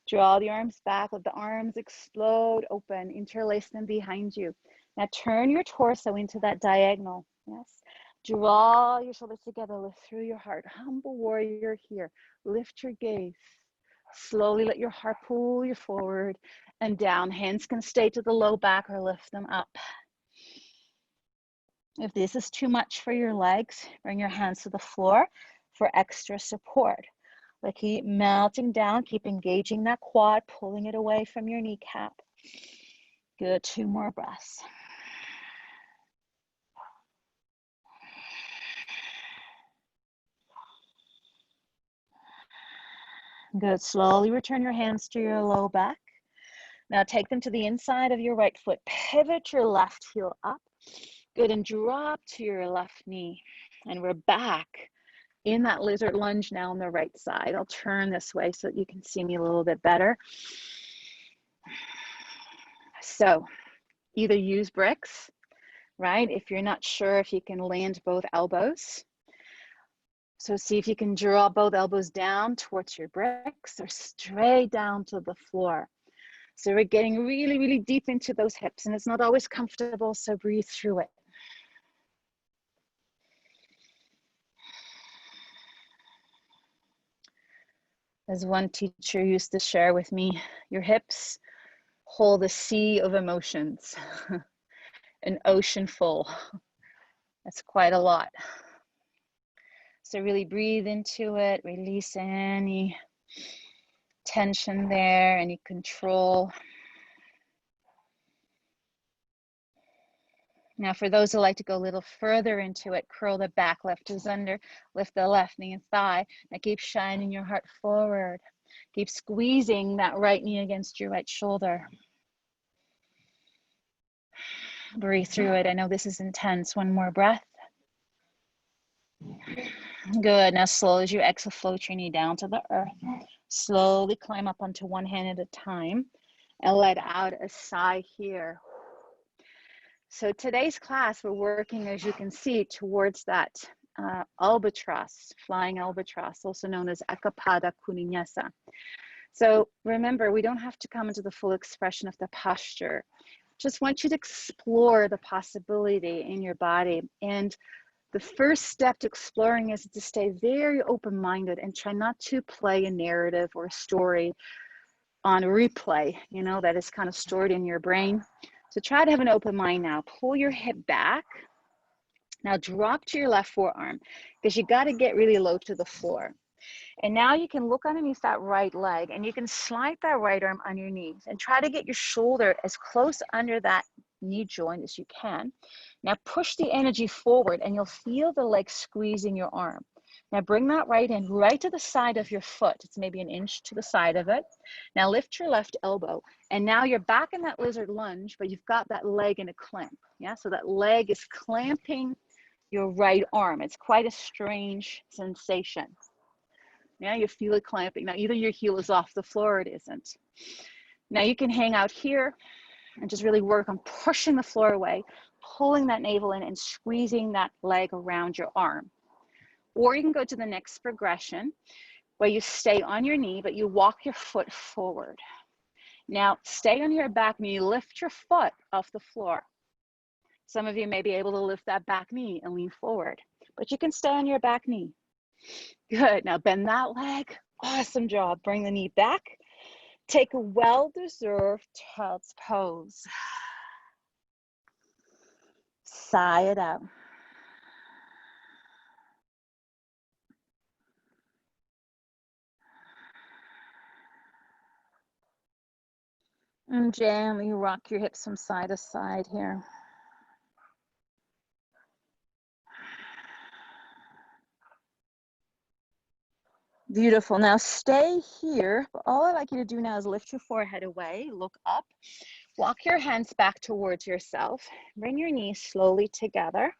Draw the arms back, let the arms explode open, interlace them behind you. Now turn your torso into that diagonal, yes. Draw your shoulders together, lift through your heart. Humble warrior here, lift your gaze. Slowly let your heart pull you forward and down. Hands can stay to the low back or lift them up. If this is too much for your legs, bring your hands to the floor for extra support. But keep melting down, keep engaging that quad, pulling it away from your kneecap. Good, 2 more breaths. Good, slowly return your hands to your low back. Now take them to the inside of your right foot. Pivot your left heel up. Good, and drop to your left knee. And we're back in that lizard lunge now on the right side. I'll turn this way so that you can see me a little bit better. So either use bricks, right? If you're not sure if you can land both elbows. So see if you can draw both elbows down towards your bricks or straight down to the floor. So we're getting really, really deep into those hips, and it's not always comfortable, so breathe through it. As one teacher used to share with me, your hips hold a sea of emotions, an ocean full. That's quite a lot. So really breathe into it, release any tension there, any control. Now for those who like to go a little further into it, curl the back, left is under, lift the left knee and thigh. Now keep shining your heart forward. Keep squeezing that right knee against your right shoulder. Breathe through it. I know this is intense. 1 more breath. Good. Now slowly as you exhale, float your knee down to the earth. Slowly climb up onto one hand at a time and let out a sigh here. So today's class, we're working, as you can see, towards that albatross, flying albatross, also known as Ekapada Kuninesa. So remember, we don't have to come into the full expression of the posture. Just want you to explore the possibility in your body. And The first step to exploring is to stay very open-minded and try not to play a narrative or a story on replay, you know, that is kind of stored in your brain. So try to have an open mind now. Pull your hip back. Now drop to your left forearm because you got to get really low to the floor. And now you can look underneath that right leg and you can slide that right arm on your knees and try to get your shoulder as close under that knee joint as you can. Now push the energy forward and you'll feel the leg squeezing your arm. Now bring that right in, right to the side of your foot. It's maybe an inch to the side of it. Now lift your left elbow. And now you're back in that lizard lunge, but you've got that leg in a clamp. Yeah, so that leg is clamping your right arm. It's quite a strange sensation. Now you feel it clamping. Now either your heel is off the floor or it isn't. Now you can hang out here and just really work on pushing the floor away, pulling that navel in and squeezing that leg around your arm. Or you can go to the next progression where you stay on your knee, but you walk your foot forward. Now stay on your back knee, lift your foot off the floor. Some of you may be able to lift that back knee and lean forward, but you can stay on your back knee. Good, now bend that leg, awesome job. Bring the knee back, take a well-deserved child's pose. Sigh it out. And gently rock your hips from side to side here. Beautiful. Now stay here. All I'd like you to do now is lift your forehead away, look up, walk your hands back towards yourself, bring your knees slowly together,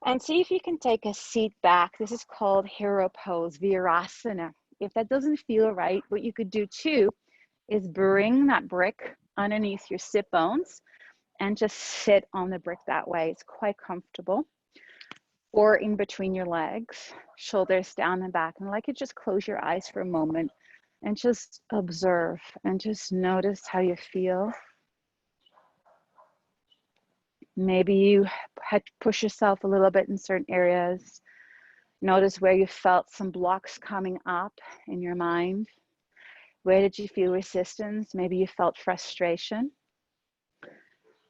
and see if you can take a seat back. This is called hero pose, virasana. If that doesn't feel right, what you could do too is bring that brick underneath your sit bones and just sit on the brick that way. It's quite comfortable. Or in between your legs, shoulders down and back. And I'd like you to just close your eyes for a moment and just observe and just notice how you feel. Maybe you had to push yourself a little bit in certain areas. Notice where you felt some blocks coming up in your mind. Where did you feel resistance? Maybe you felt frustration.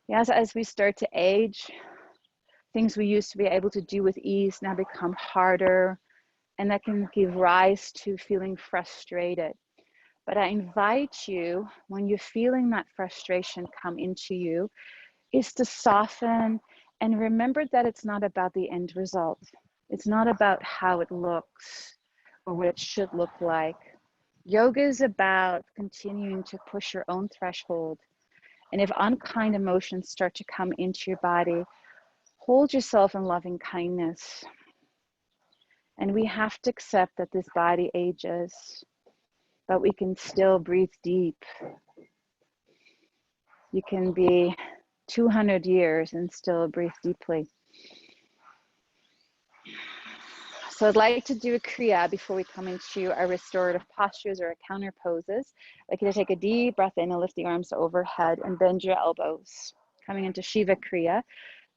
Yes, as we start to age, things we used to be able to do with ease now become harder, and that can give rise to feeling frustrated. But I invite you, when you're feeling that frustration come into you, is to soften and remember that it's not about the end result. It's not about how it looks or what it should look like. Yoga is about continuing to push your own threshold. And if unkind emotions start to come into your body, hold yourself in loving kindness. And we have to accept that this body ages, but we can still breathe deep. You can be 200 years and still breathe deeply. So I'd like to do a Kriya before we come into our restorative postures or our counter poses. I'd like you to take a deep breath in and lift the arms overhead and bend your elbows. Coming into Shiva Kriya.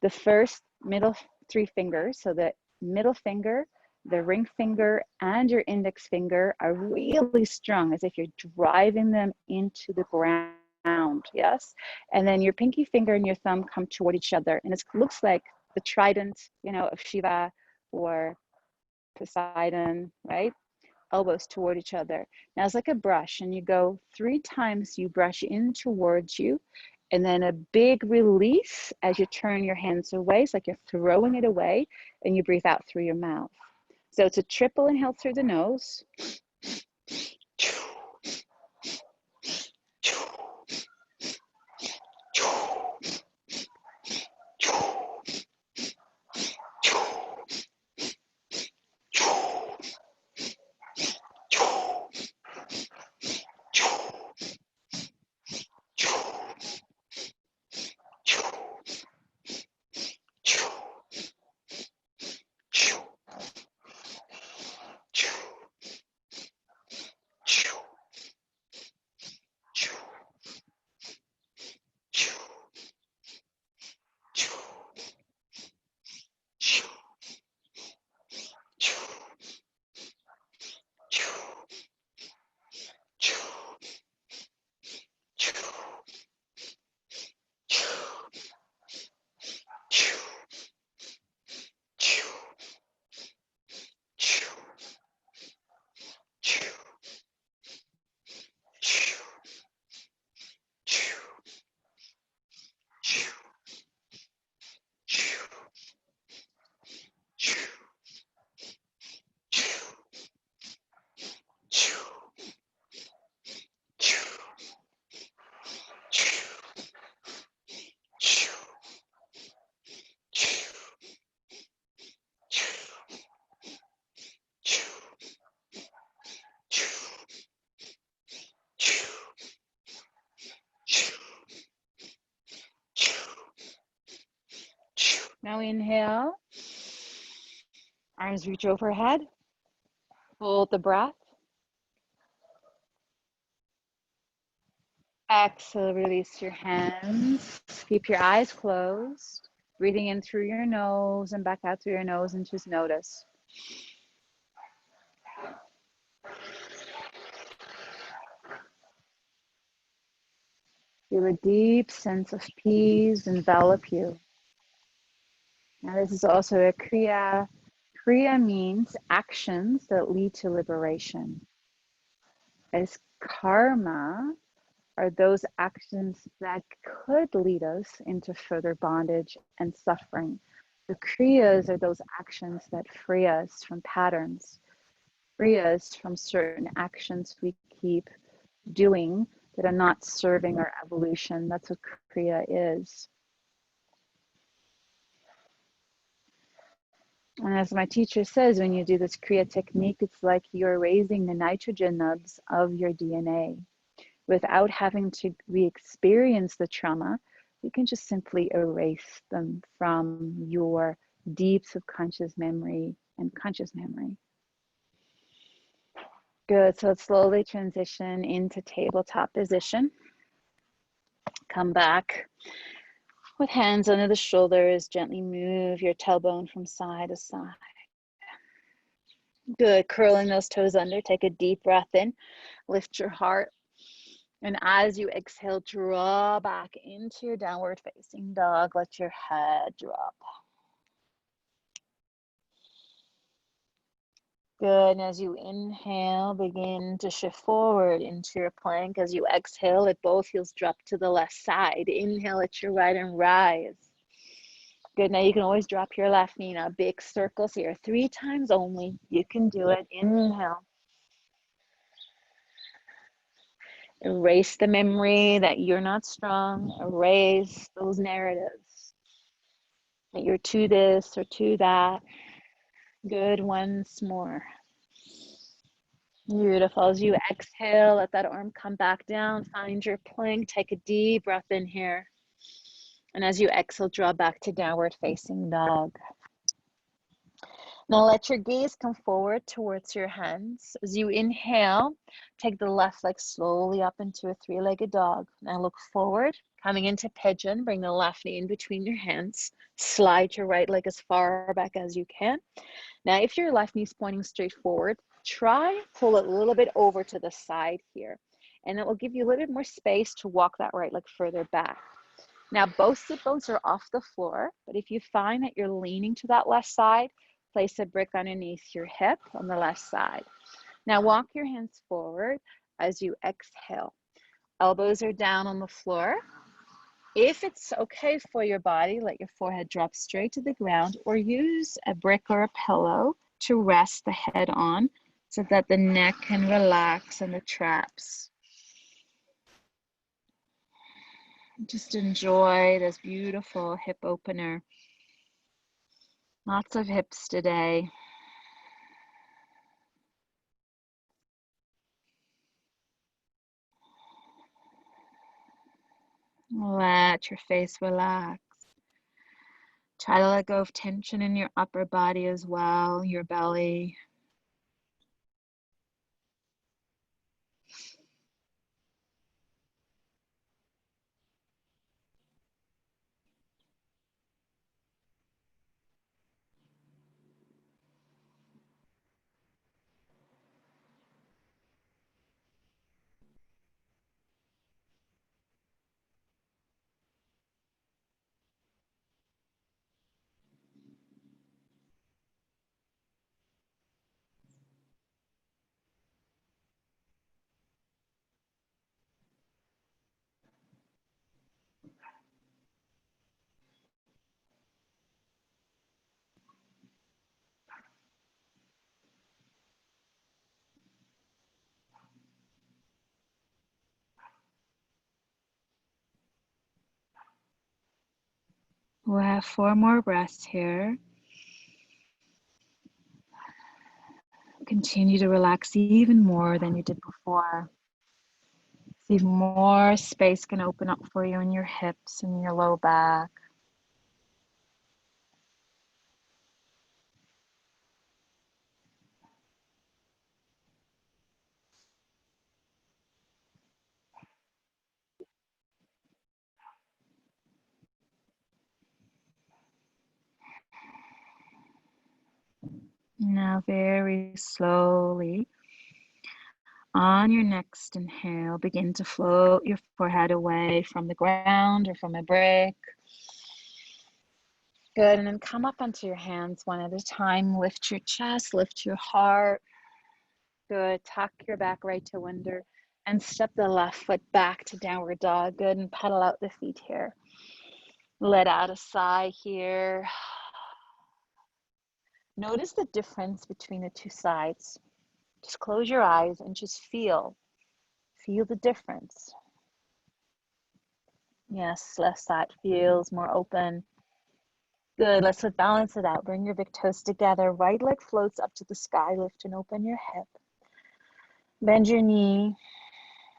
The first middle three fingers, so the middle finger, the ring finger, and your index finger are really strong, as if you're driving them into the ground, yes? And then your pinky finger and your thumb come toward each other, and it looks like the trident, you know, of Shiva or Poseidon, right? Elbows toward each other. Now it's like a brush, and you go 3 times, you brush in towards you, and then a big release as you turn your hands away. It's like you're throwing it away, and you breathe out through your mouth. So it's a triple inhale through the nose. Now inhale, arms reach overhead, hold the breath. Exhale, release your hands. Keep your eyes closed. Breathing in through your nose and back out through your nose, and just notice. Feel a deep sense of peace envelop you. Now this is also a Kriya. Kriya means actions that lead to liberation. As karma are those actions that could lead us into further bondage and suffering. The Kriyas are those actions that free us from patterns, free us from certain actions we keep doing that are not serving our evolution. That's what Kriya is. And as my teacher says, when you do this Kriya technique, it's like you're raising the nitrogen nubs of your DNA. Without having to re-experience the trauma, you can just simply erase them from your deep subconscious memory and conscious memory. Good, so let's slowly transition into tabletop position. Come back with hands under the shoulders, gently move your tailbone from side to side. Good, curling those toes under, take a deep breath in, lift your heart. And as you exhale, draw back into your downward facing dog. Let your head drop. Good, and as you inhale, begin to shift forward into your plank. As you exhale, let both heels drop to the left side. Inhale at your right and rise. Good, now you can always drop your left knee. Now big circles here, 3 times only. You can do it. Inhale. Erase the memory that you're not strong. Erase those narratives that you're to this or to that. Good, once more. Beautiful. As you exhale, let that arm come back down. Find your plank. Take a deep breath in here. And as you exhale, draw back to downward facing dog. Now let your gaze come forward towards your hands. As you inhale, take the left leg slowly up into a 3-legged dog. Now look forward, coming into pigeon. Bring the left knee in between your hands. Slide your right leg as far back as you can. Now, if your left knee is pointing straight forward, try pull it a little bit over to the side here. And it will give you a little bit more space to walk that right leg further back. Now, both sit bones are off the floor, but if you find that you're leaning to that left side, place a brick underneath your hip on the left side. Now, walk your hands forward as you exhale. Elbows are down on the floor. If it's okay for your body, let your forehead drop straight to the ground, or use a brick or a pillow to rest the head on so that the neck can relax and the traps. Just enjoy this beautiful hip opener. Lots of hips today. Let your face relax. Try to let go of tension in your upper body as well, your belly. We'll have 4 more breaths here. Continue to relax even more than you did before. See, more space can open up for you in your hips and your low back. Now very slowly, on your next inhale, begin to float your forehead away from the ground or from a brick. Good, and then come up onto your hands one at a time. Lift your chest, lift your heart. Good, tuck your back right to under and step the left foot back to downward dog. Good, and pedal out the feet here. Let out a sigh here. Notice the difference between the two sides. Just close your eyes and just feel the difference. Yes, left side feels more open. Good, let's balance it out. Bring your big toes together. Right leg floats up to the sky. Lift and open your hip. Bend your knee.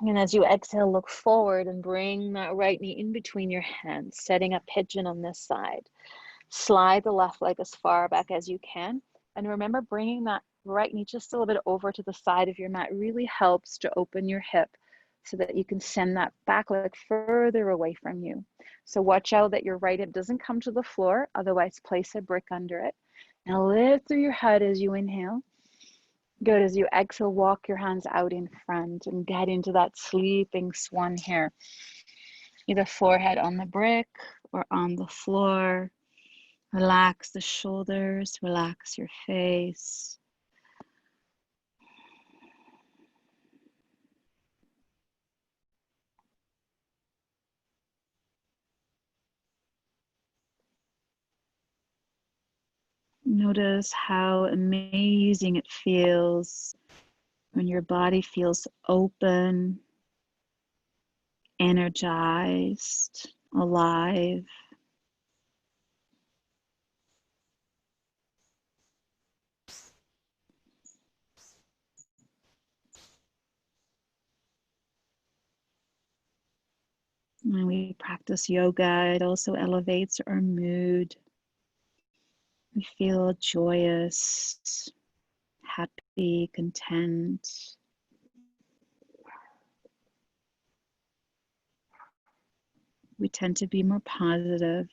And as you exhale, look forward and bring that right knee in between your hands, setting a pigeon on this side. Slide the left leg as far back as you can. And remember, bringing that right knee just a little bit over to the side of your mat really helps to open your hip so that you can send that back leg further away from you. So watch out that your right hip doesn't come to the floor, otherwise place a brick under it. Now lift through your head as you inhale. Good, as you exhale, walk your hands out in front and get into that sleeping swan here. Either forehead on the brick or on the floor. Relax the shoulders, relax your face. Notice how amazing it feels when your body feels open, energized, alive. When we practice yoga, it also elevates our mood. We feel joyous, happy, content. We tend to be more positive.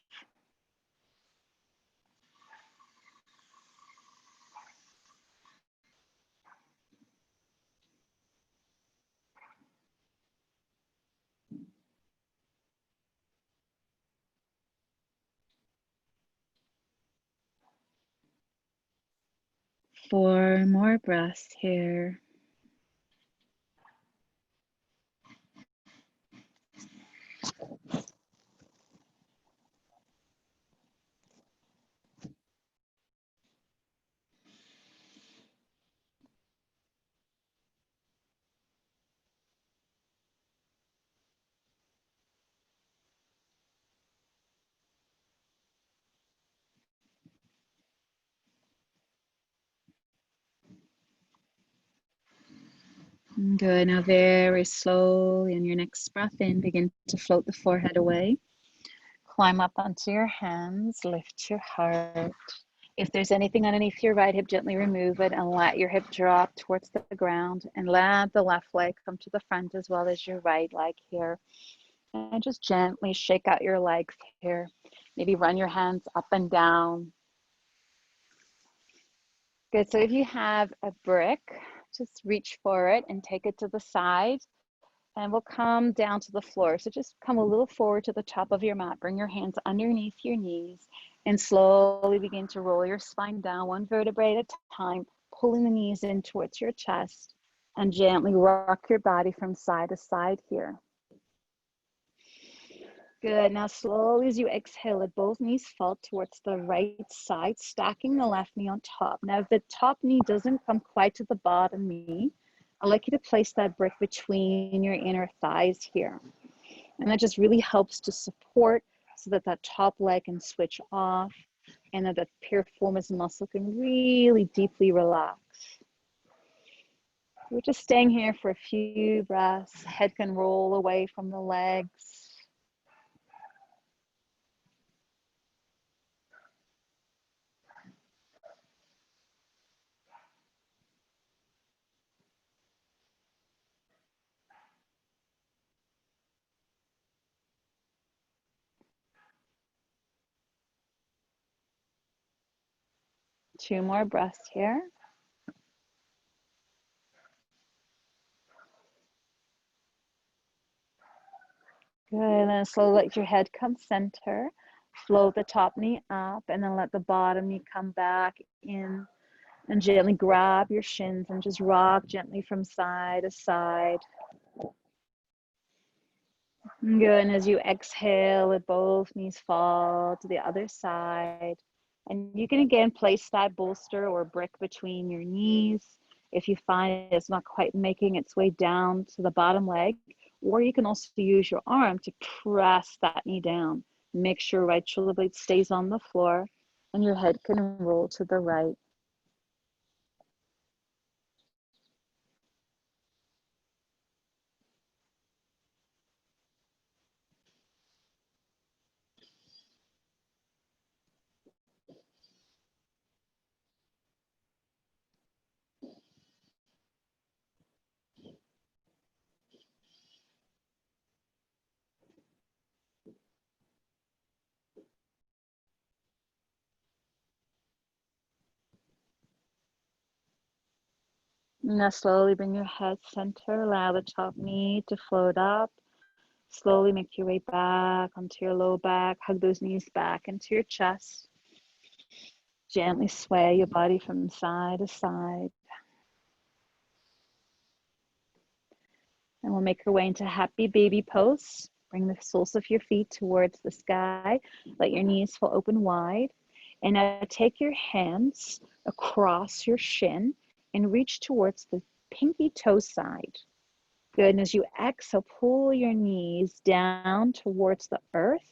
Four more breaths here. Good, now very slowly on your next breath in, begin to float the forehead away. Climb up onto your hands, lift your heart. If there's anything underneath your right hip, gently remove it and let your hip drop towards the ground and let the left leg come to the front as well as your right leg here. And just gently shake out your legs here. Maybe run your hands up and down. Good, so if you have a brick, just reach for it and take it to the side. And we'll come down to the floor. So just come a little forward to the top of your mat. Bring your hands underneath your knees and slowly begin to roll your spine down one vertebrae at a time, pulling the knees in towards your chest and gently rock your body from side to side here. Good, now slowly as you exhale, let both knees fall towards the right side, stacking the left knee on top. Now if the top knee doesn't come quite to the bottom knee, I'd like you to place that brick between your inner thighs here. And that just really helps to support so that that top leg can switch off and that the piriformis muscle can really deeply relax. We're just staying here for a few breaths. Head can roll away from the legs. 2 more breaths here. Good, and then slowly let your head come center. Float the top knee up, and then let the bottom knee come back in. And gently grab your shins and just rock gently from side to side. Good, and as you exhale, let both knees fall to the other side. And you can again place that bolster or brick between your knees if you find it's not quite making its way down to the bottom leg. Or you can also use your arm to press that knee down. Make sure right shoulder blade stays on the floor and your head can roll to the right. Now slowly bring your head center, allow the top knee to float up. Slowly make your way back onto your low back, hug those knees back into your chest. Gently sway your body from side to side. And we'll make our way into happy baby pose. Bring the soles of your feet towards the sky. Let your knees fall open wide. And now take your hands across your shin and reach towards the pinky toe side. Good, and as you exhale, pull your knees down towards the earth.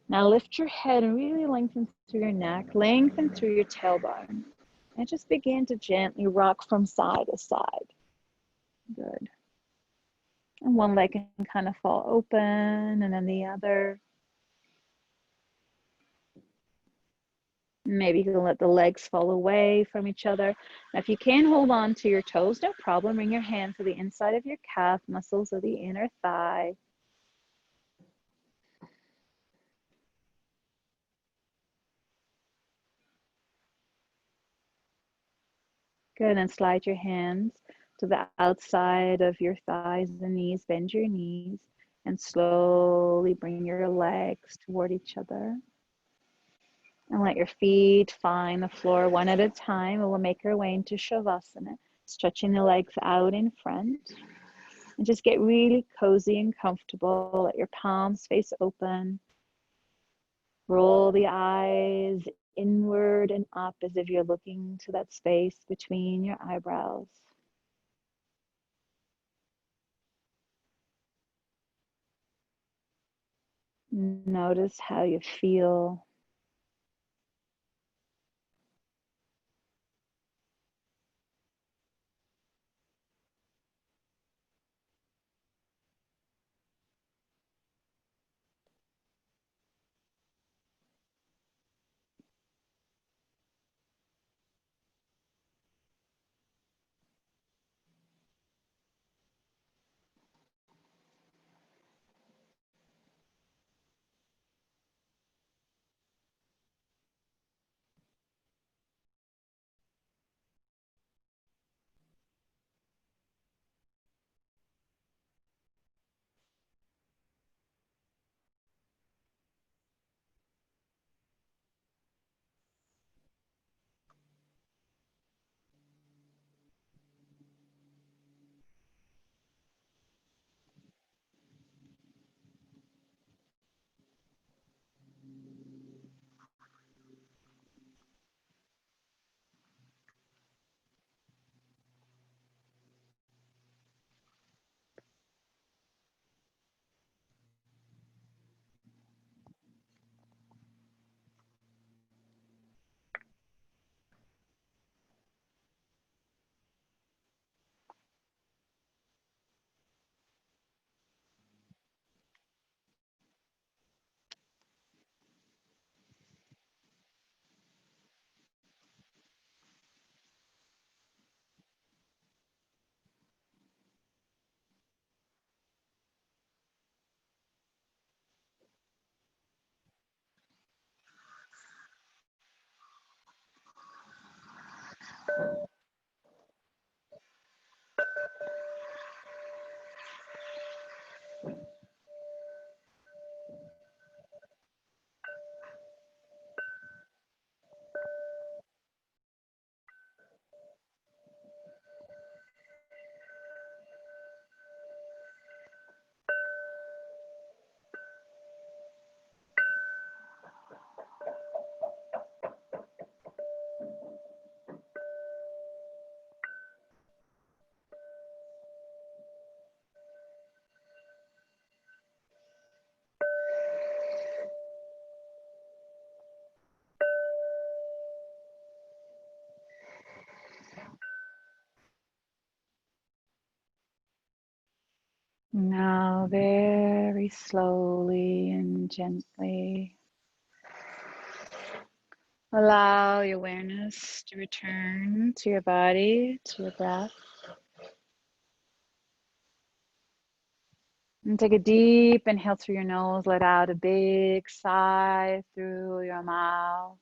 Now lift your head and really lengthen through your neck, lengthen through your tailbone, and just begin to gently rock from side to side. Good. And one leg can kind of fall open, and then the other. Maybe you can let the legs fall away from each other. Now, if you can hold on to your toes, no problem. Bring your hand to the inside of your calf muscles of the inner thigh. Good, and slide your hands to the outside of your thighs and knees. Bend your knees and slowly bring your legs toward each other. And let your feet find the floor one at a time. And we'll make our way into Shavasana, stretching the legs out in front. And just get really cozy and comfortable. Let your palms face open. Roll the eyes inward and up as if you're looking to that space between your eyebrows. Notice how you feel. slowly and gently allow your awareness to return to your body, to your breath. And take a deep inhale through your nose, let out a big sigh through your mouth.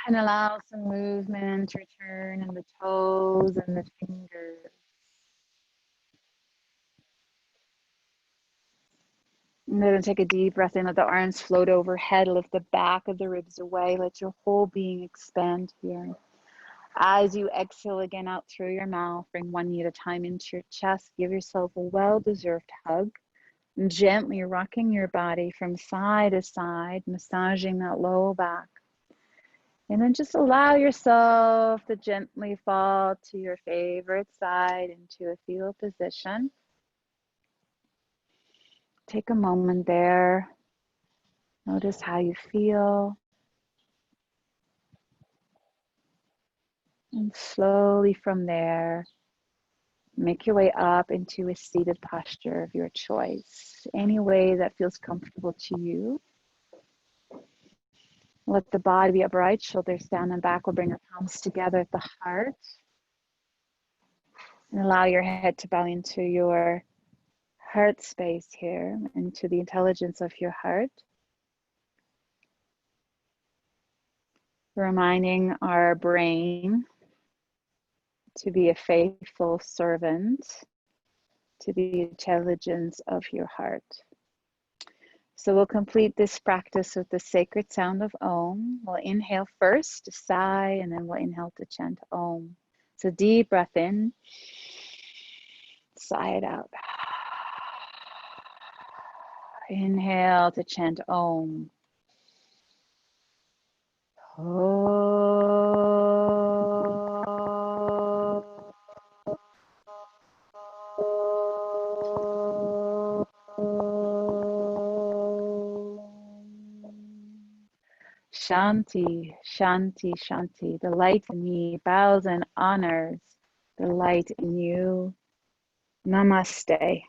And allow some movement to return in the toes and the fingers. And then take a deep breath in, let the arms float overhead, lift the back of the ribs away, let your whole being expand here. As you exhale again out through your mouth, bring one knee at a time into your chest, give yourself a well-deserved hug, and gently rocking your body from side to side, massaging that low back. And then just allow yourself to gently fall to your favorite side into a fetal position. Take a moment there. Notice how you feel. And slowly from there, make your way up into a seated posture of your choice. Any way that feels comfortable to you. Let the body be upright, shoulders down and back. We'll bring our palms together at the heart. And allow your head to bow into your heart space here, into the intelligence of your heart. Reminding our brain to be a faithful servant to the intelligence of your heart. So we'll complete this practice with the sacred sound of Om. We'll inhale first to sigh, and then we'll inhale to chant Om. So deep breath in, sigh it out. Inhale to chant Om. Shanti, Shanti, Shanti. The light in me bows and honors the light in you. Namaste.